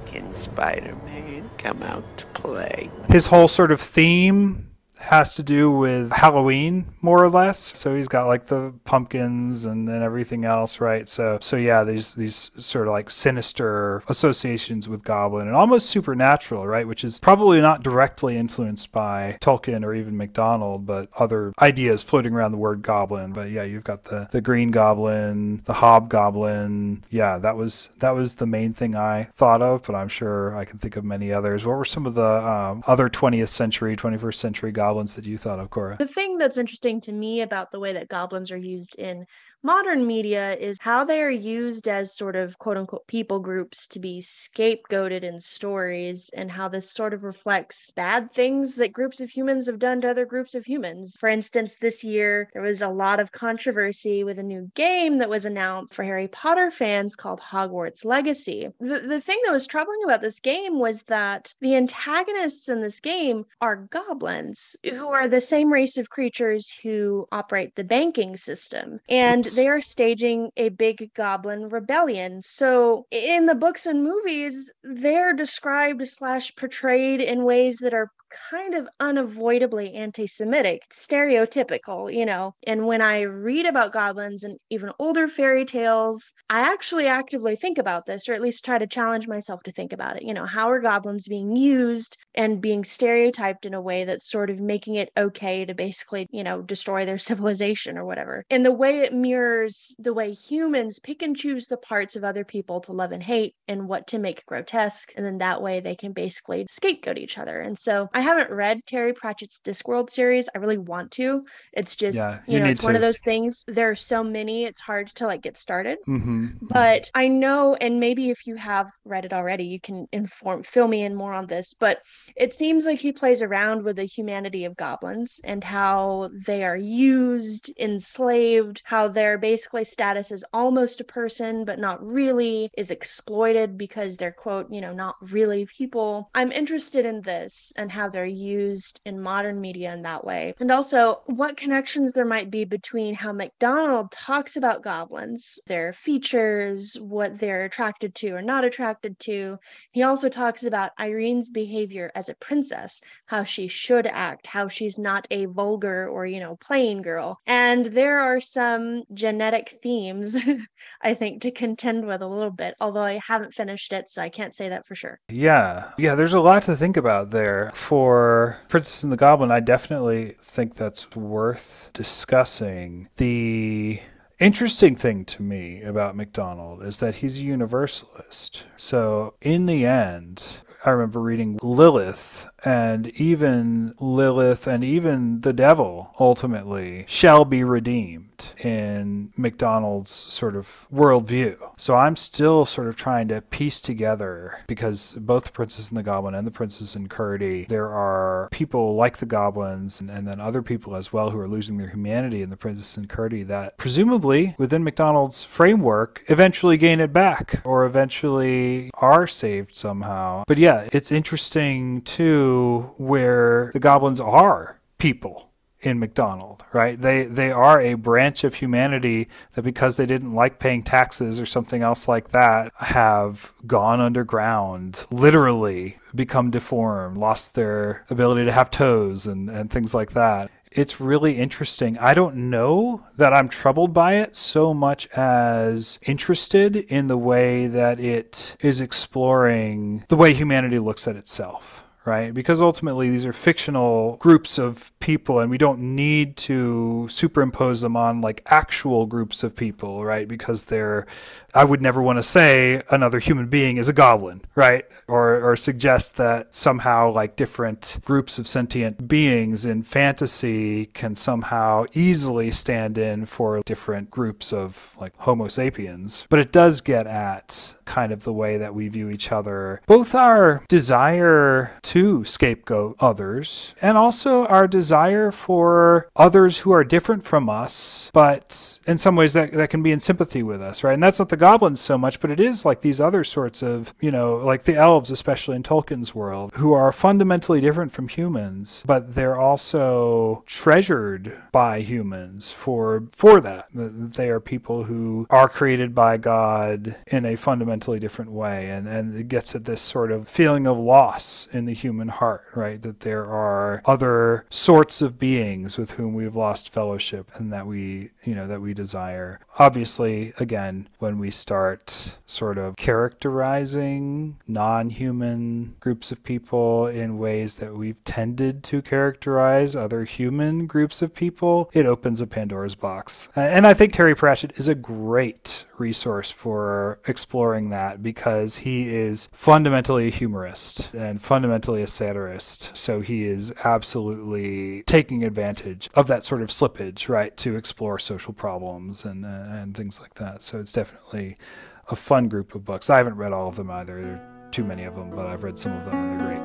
Can Spider-Man come out to play? His whole sort of theme has to do with Halloween, more or less. So he's got like the pumpkins and everything else, right? So yeah, these sort of like sinister associations with goblin and almost supernatural, right? Which is probably not directly influenced by Tolkien or even MacDonald, but other ideas floating around the word goblin. But yeah, you've got the green goblin, the hobgoblin. Yeah, that was the main thing I thought of, but I'm sure I can think of many others. What were some of the other 20th century, 21st century goblins that you thought of, Kora? The thing that's interesting to me about the way that goblins are used in modern media is how they are used as sort of quote unquote people groups to be scapegoated in stories, and how this sort of reflects bad things that groups of humans have done to other groups of humans. For instance, this year there was a lot of controversy with a new game that was announced for Harry Potter fans called Hogwarts Legacy. The thing that was troubling about this game was that the antagonists in this game are goblins, who are the same race of creatures who operate the banking system. And they are staging a big goblin rebellion. So in the books and movies, they're described / portrayed in ways that are kind of unavoidably anti-Semitic, stereotypical, And when I read about goblins and even older fairy tales, I actually actively think about this, or at least try to challenge myself to think about it. How are goblins being used and being stereotyped in a way that's sort of making it okay to basically, destroy their civilization or whatever. And the way it mirrors the way humans pick and choose the parts of other people to love and hate and what to make grotesque. And then that way they can basically scapegoat each other. And so I haven't read Terry Pratchett's Discworld series. I really want to. It's just, it's one of those things. There are so many, it's hard to get started. Mm-hmm. But I know, and maybe if you have read it already, you can fill me in more on this, but it seems like he plays around with the humanity of goblins and how they are used, enslaved, how their basically status as almost a person, but not really, is exploited because they're, quote, not really people. I'm interested in this and how they're used in modern media in that way. And also what connections there might be between how MacDonald talks about goblins, their features, what they're attracted to or not attracted to. He also talks about Irene's behavior as a princess, how she should act, how she's not a vulgar or, plain girl. And there are some genetic themes, I think, to contend with a little bit, although I haven't finished it, so I can't say that for sure. Yeah, there's a lot to think about there. For Princess and the Goblin, I definitely think that's worth discussing. The interesting thing to me about MacDonald is that he's a universalist. So in the end, I remember reading Lilith, and even the devil ultimately shall be redeemed in MacDonald's sort of worldview. So I'm still sort of trying to piece together, because both the Princess and the Goblin and the Princess and Curdie, there are people like the goblins and then other people as well who are losing their humanity in the Princess and Curdie that presumably within MacDonald's framework eventually gain it back or eventually are saved somehow. But yeah, it's interesting too where the goblins are people in MacDonald, right? They are a branch of humanity that, because they didn't like paying taxes or something else like that, have gone underground, literally become deformed, lost their ability to have toes and things like that. It's really interesting. I don't know that I'm troubled by it so much as interested in the way that it is exploring the way humanity looks at itself. Right? Because ultimately these are fictional groups of people, and we don't need to superimpose them on like actual groups of people, right? Because I would never want to say another human being is a goblin, right? Or suggest that somehow like different groups of sentient beings in fantasy can somehow easily stand in for different groups of like Homo sapiens. But it does get at kind of the way that we view each other, both our desire to scapegoat others and also our desire for others who are different from us, but in some ways that can be in sympathy with us, right? And that's not the goblins so much, but it is like these other sorts of, like the elves, especially in Tolkien's world, who are fundamentally different from humans, but they're also treasured by humans for that. They are people who are created by God in a fundamentally different way, and it gets at this sort of feeling of loss in the human heart, right? That there are other sorts of beings with whom we've lost fellowship and that we desire. Obviously, again, when we start sort of characterizing non-human groups of people in ways that we've tended to characterize other human groups of people, it opens a Pandora's box. And I think Terry Pratchett is a great resource for exploring that because he is fundamentally a humorist and fundamentally a satirist. So he is absolutely taking advantage of that sort of slippage, right, to explore social problems and things like that. So it's definitely a fun group of books. I haven't read all of them either. There are too many of them, but I've read some of them and they're great.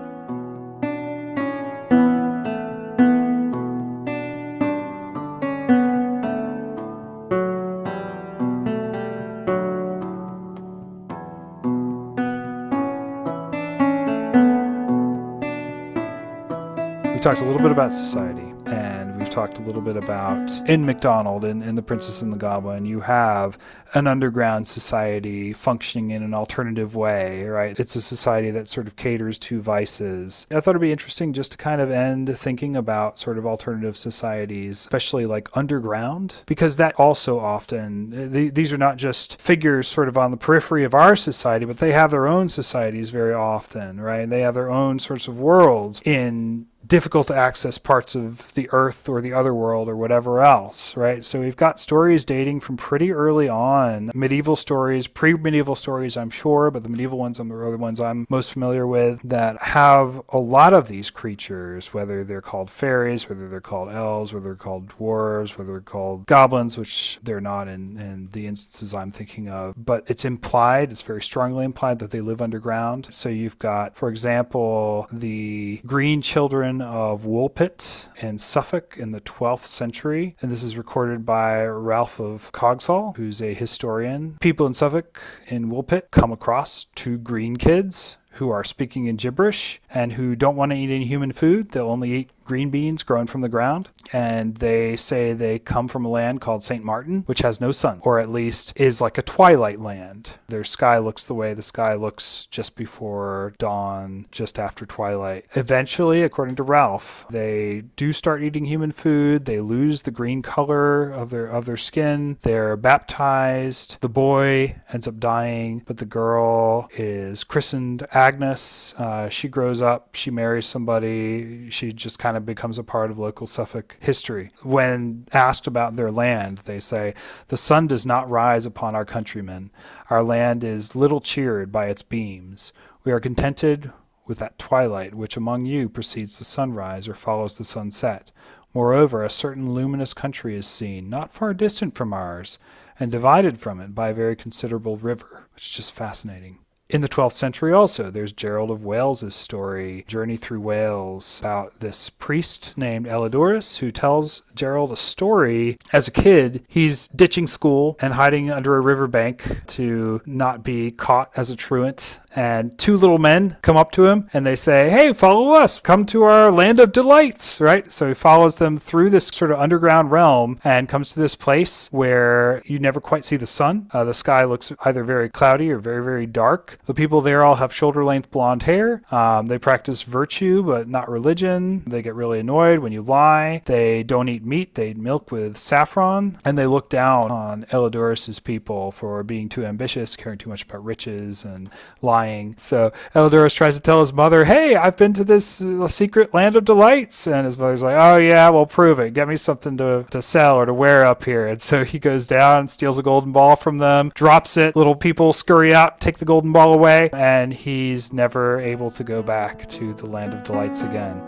We talked a little bit about society, and we've talked a little bit about, in MacDonald, in The Princess and the Goblin, you have an underground society functioning in an alternative way, right? It's a society that sort of caters to vices. I thought it'd be interesting just to kind of end thinking about sort of alternative societies, especially like underground, because that also often, these are not just figures sort of on the periphery of our society, but they have their own societies very often, right? They have their own sorts of worlds in difficult to access parts of the earth or the other world or whatever else, right? So we've got stories dating from pretty early on, medieval stories, pre-medieval stories, I'm sure, but the medieval ones are the ones I'm most familiar with that have a lot of these creatures, whether they're called fairies, whether they're called elves, whether they're called dwarves, whether they're called goblins, which they're not in the instances I'm thinking of, but it's implied, it's very strongly implied that they live underground. So you've got, for example, the Green Children of Woolpit in Suffolk in the 12th century. And this is recorded by Ralph of Coggeshall, who's a historian. People in Suffolk in Woolpit come across two green kids who are speaking in gibberish and who don't want to eat any human food. They'll only eat green beans grown from the ground. And they say they come from a land called St. Martin, which has no sun, or at least is like a twilight land. Their sky looks the way the sky looks just before dawn, just after twilight. Eventually, according to Ralph, they do start eating human food. They lose the green color of their skin. They're baptized. The boy ends up dying, but the girl is christened Agnes. She grows up. She marries somebody. She just kind of becomes a part of local Suffolk history. When asked about their land, they say, "The sun does not rise upon our countrymen. Our land is little cheered by its beams. We are contented with that twilight which among you precedes the sunrise or follows the sunset. Moreover, a certain luminous country is seen, not far distant from ours, and divided from it by a very considerable river," which is just fascinating. In the 12th century also, there's Gerald of Wales's story, Journey Through Wales, about this priest named Elidurus who tells Gerald a story. As a kid, he's ditching school and hiding under a riverbank to not be caught as a truant. And two little men come up to him and they say, "Hey, follow us. Come to our land of delights," right? So he follows them through this sort of underground realm and comes to this place where you never quite see the sun. The sky looks either very cloudy or very, very dark. The people there all have shoulder-length blonde hair. They practice virtue, but not religion. They get really annoyed when you lie. They don't eat meat. They eat milk with saffron. And they look down on Elidurus's people for being too ambitious, caring too much about riches and lying. So Elidurus tries to tell his mother, "Hey, I've been to this secret land of delights." And his mother's like, "Oh yeah, well prove it. Get me something to sell or to wear up here." And so he goes down, steals a golden ball from them, drops it. Little people scurry out, take the golden ball away, and he's never able to go back to the land of delights again.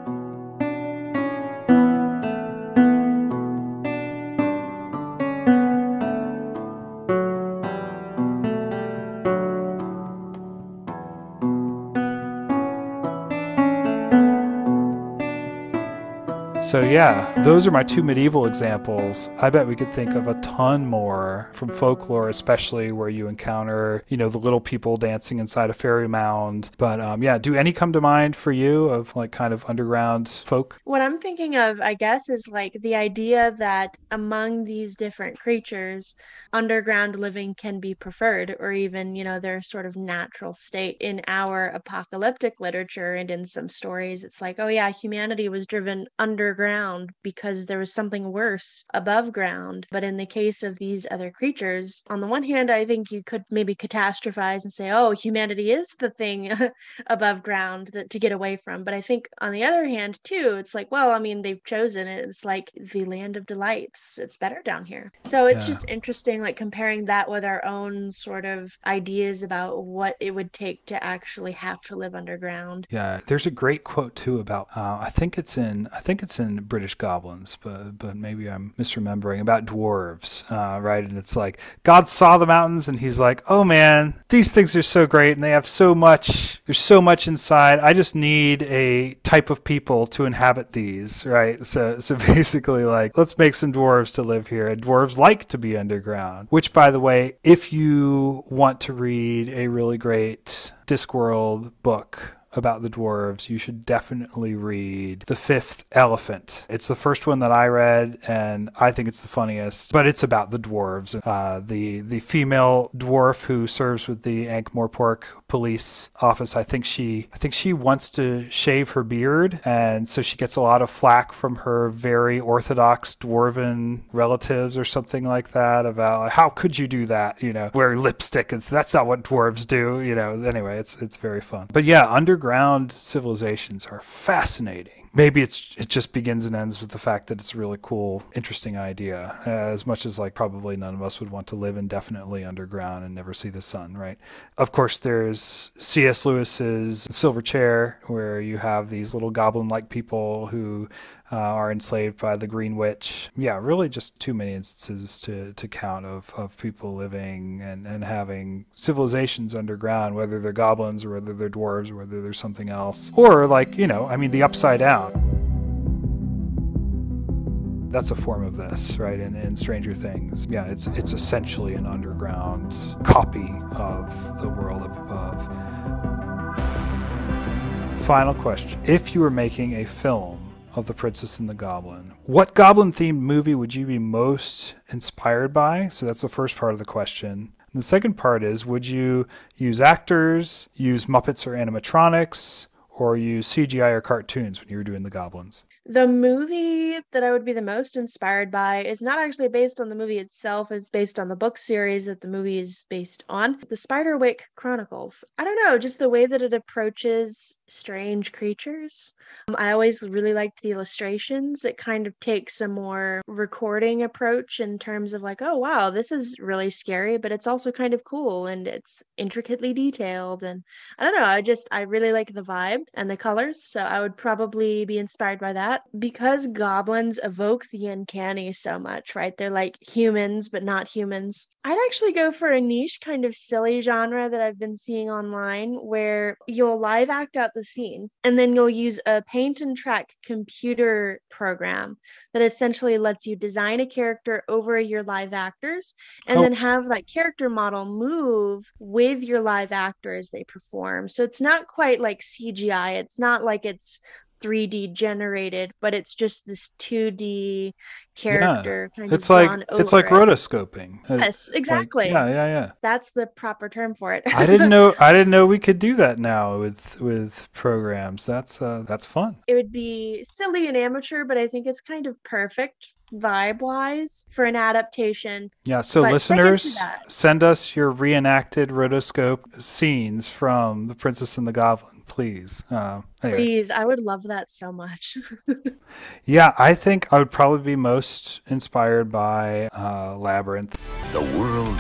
So yeah, those are my two medieval examples. I bet we could think of a ton more from folklore, especially where you encounter, the little people dancing inside a fairy mound. But yeah, do any come to mind for you of like kind of underground folk? What I'm thinking of, I guess, is like the idea that among these different creatures, underground living can be preferred, or even, their sort of natural state. In our apocalyptic literature and in some stories, it's like, oh yeah, humanity was driven underground because there was something worse above ground. But in the case of these other creatures, on the one hand, I think you could maybe catastrophize and say, oh, humanity is the thing above ground to get away from. But I think on the other hand, too, it's like, well, I mean, they've chosen it. It's like the land of delights. It's better down here. So it's just interesting, like comparing that with our own sort of ideas about what it would take to actually have to live underground. Yeah, there's a great quote too about I think it's in British Goblins, but maybe I'm misremembering, about dwarves, right? And it's like God saw the mountains and he's like, oh man, these things are so great and they have so much. There's so much inside. I just need a type of people to inhabit these, right? So basically, like, let's make some dwarves to live here. And dwarves like to be underground. Which, by the way, if you want to read a really great Discworld book about the dwarves, you should definitely read The Fifth Elephant. It's the first one that I read, and I think it's the funniest, but it's about the dwarves. The female dwarf who serves with the Ankh-Morpork police office, I think she wants to shave her beard, and so she gets a lot of flack from her very orthodox dwarven relatives or something like that about, like, how could you do that, wear lipstick, and so that's not what dwarves do, anyway, it's very fun. But yeah, underground civilizations are fascinating. Maybe it just begins and ends with the fact that it's a really cool, interesting idea, as much as like probably none of us would want to live indefinitely underground and never see the sun, right? Of course, there's C.S. Lewis's Silver Chair, where you have these little goblin-like people who are enslaved by the Green Witch. Yeah, really just too many instances to count of people living and having civilizations underground, whether they're goblins or whether they're dwarves or whether there's something else. Or like, the Upside Down. That's a form of this, right? In Stranger Things. Yeah, it's essentially an underground copy of the world up above. Final question. If you were making a film of The Princess and the Goblin, what goblin-themed movie would you be most inspired by? So that's the first part of the question. And the second part is, would you use actors, use Muppets or animatronics, or use CGI or cartoons when you were doing the goblins? The movie that I would be the most inspired by is not actually based on the movie itself. It's based on the book series that the movie is based on. The Spiderwick Chronicles. I don't know, just the way that it approaches strange creatures. I always really liked the illustrations. It kind of takes a more recording approach in terms of like, oh wow, this is really scary, but it's also kind of cool and it's intricately detailed. And I don't know, I really like the vibe and the colors. So I would probably be inspired by that. Because goblins evoke the uncanny so much, right? They're like humans, but not humans. I'd actually go for a niche kind of silly genre that I've been seeing online where you'll live act out the scene and then you'll use a paint and track computer program that essentially lets you design a character over your live actors and then have that character model move with your live actor as they perform. So it's not quite like CGI. It's not like it's 3D generated, but it's just this 2D character kind it's of like it's like rotoscoping. Yes, exactly. Like, yeah. That's the proper term for it. I didn't know we could do that now with programs. That's fun. It would be silly and amateur, but I think it's kind of perfect vibe-wise for an adaptation. Yeah, so listeners, send us your reenacted rotoscope scenes from The Princess and the Goblin, please. Anyway. Please, I would love that so much. Yeah, I think I would probably be most inspired by Labyrinth. The world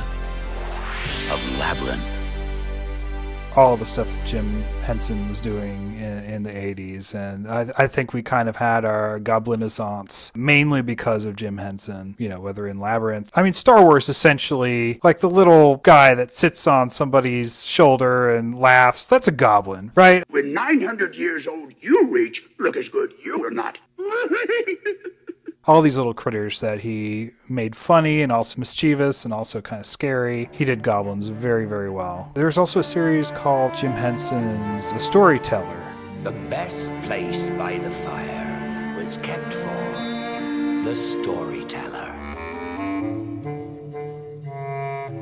of Labyrinth. all the stuff that Jim Henson was doing in the 80s. And I think we kind of had our Goblin-essence mainly because of Jim Henson, you know, whether in Labyrinth. I mean, Star Wars essentially, like the little guy that sits on somebody's shoulder and laughs, that's a goblin, right? When 900 years old you reach, look as good you are not. All these little critters that he made funny and also mischievous and also kind of scary. He did goblins very, very well. There's also a series called Jim Henson's The Storyteller. The best place by the fire was kept for the storyteller.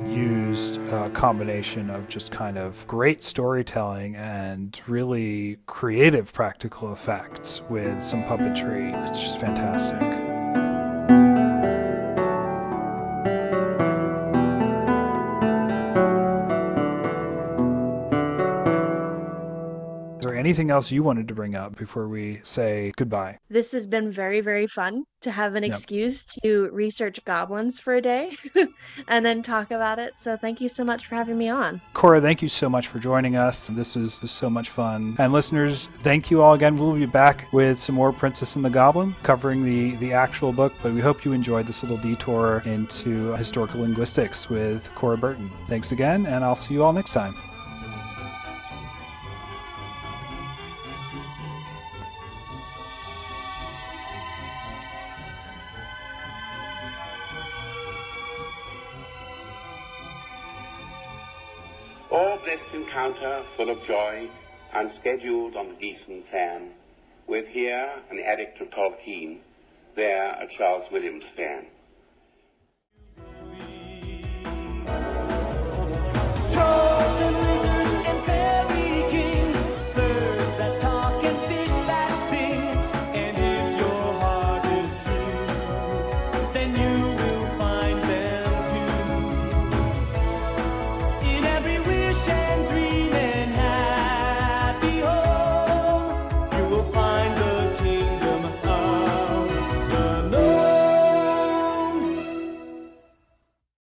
Used a combination of just kind of great storytelling and really creative practical effects with some puppetry. It's just fantastic. Is there anything else you wanted to bring up before we say goodbye? This has been very, very fun to have an excuse to research goblins for a day and then talk about it. So thank you so much for having me on. Kora, thank you so much for joining us. This was so much fun. And listeners, thank you all again. We'll be back with some more Princess and the Goblin, covering the actual book, but we hope you enjoyed this little detour into historical linguistics with Kora Burton. Thanks again, and I'll see you all next time. All blessed encounter full of joy, unscheduled on the decent plan, with here an addict of Tolkien, there a Charles Williams fan.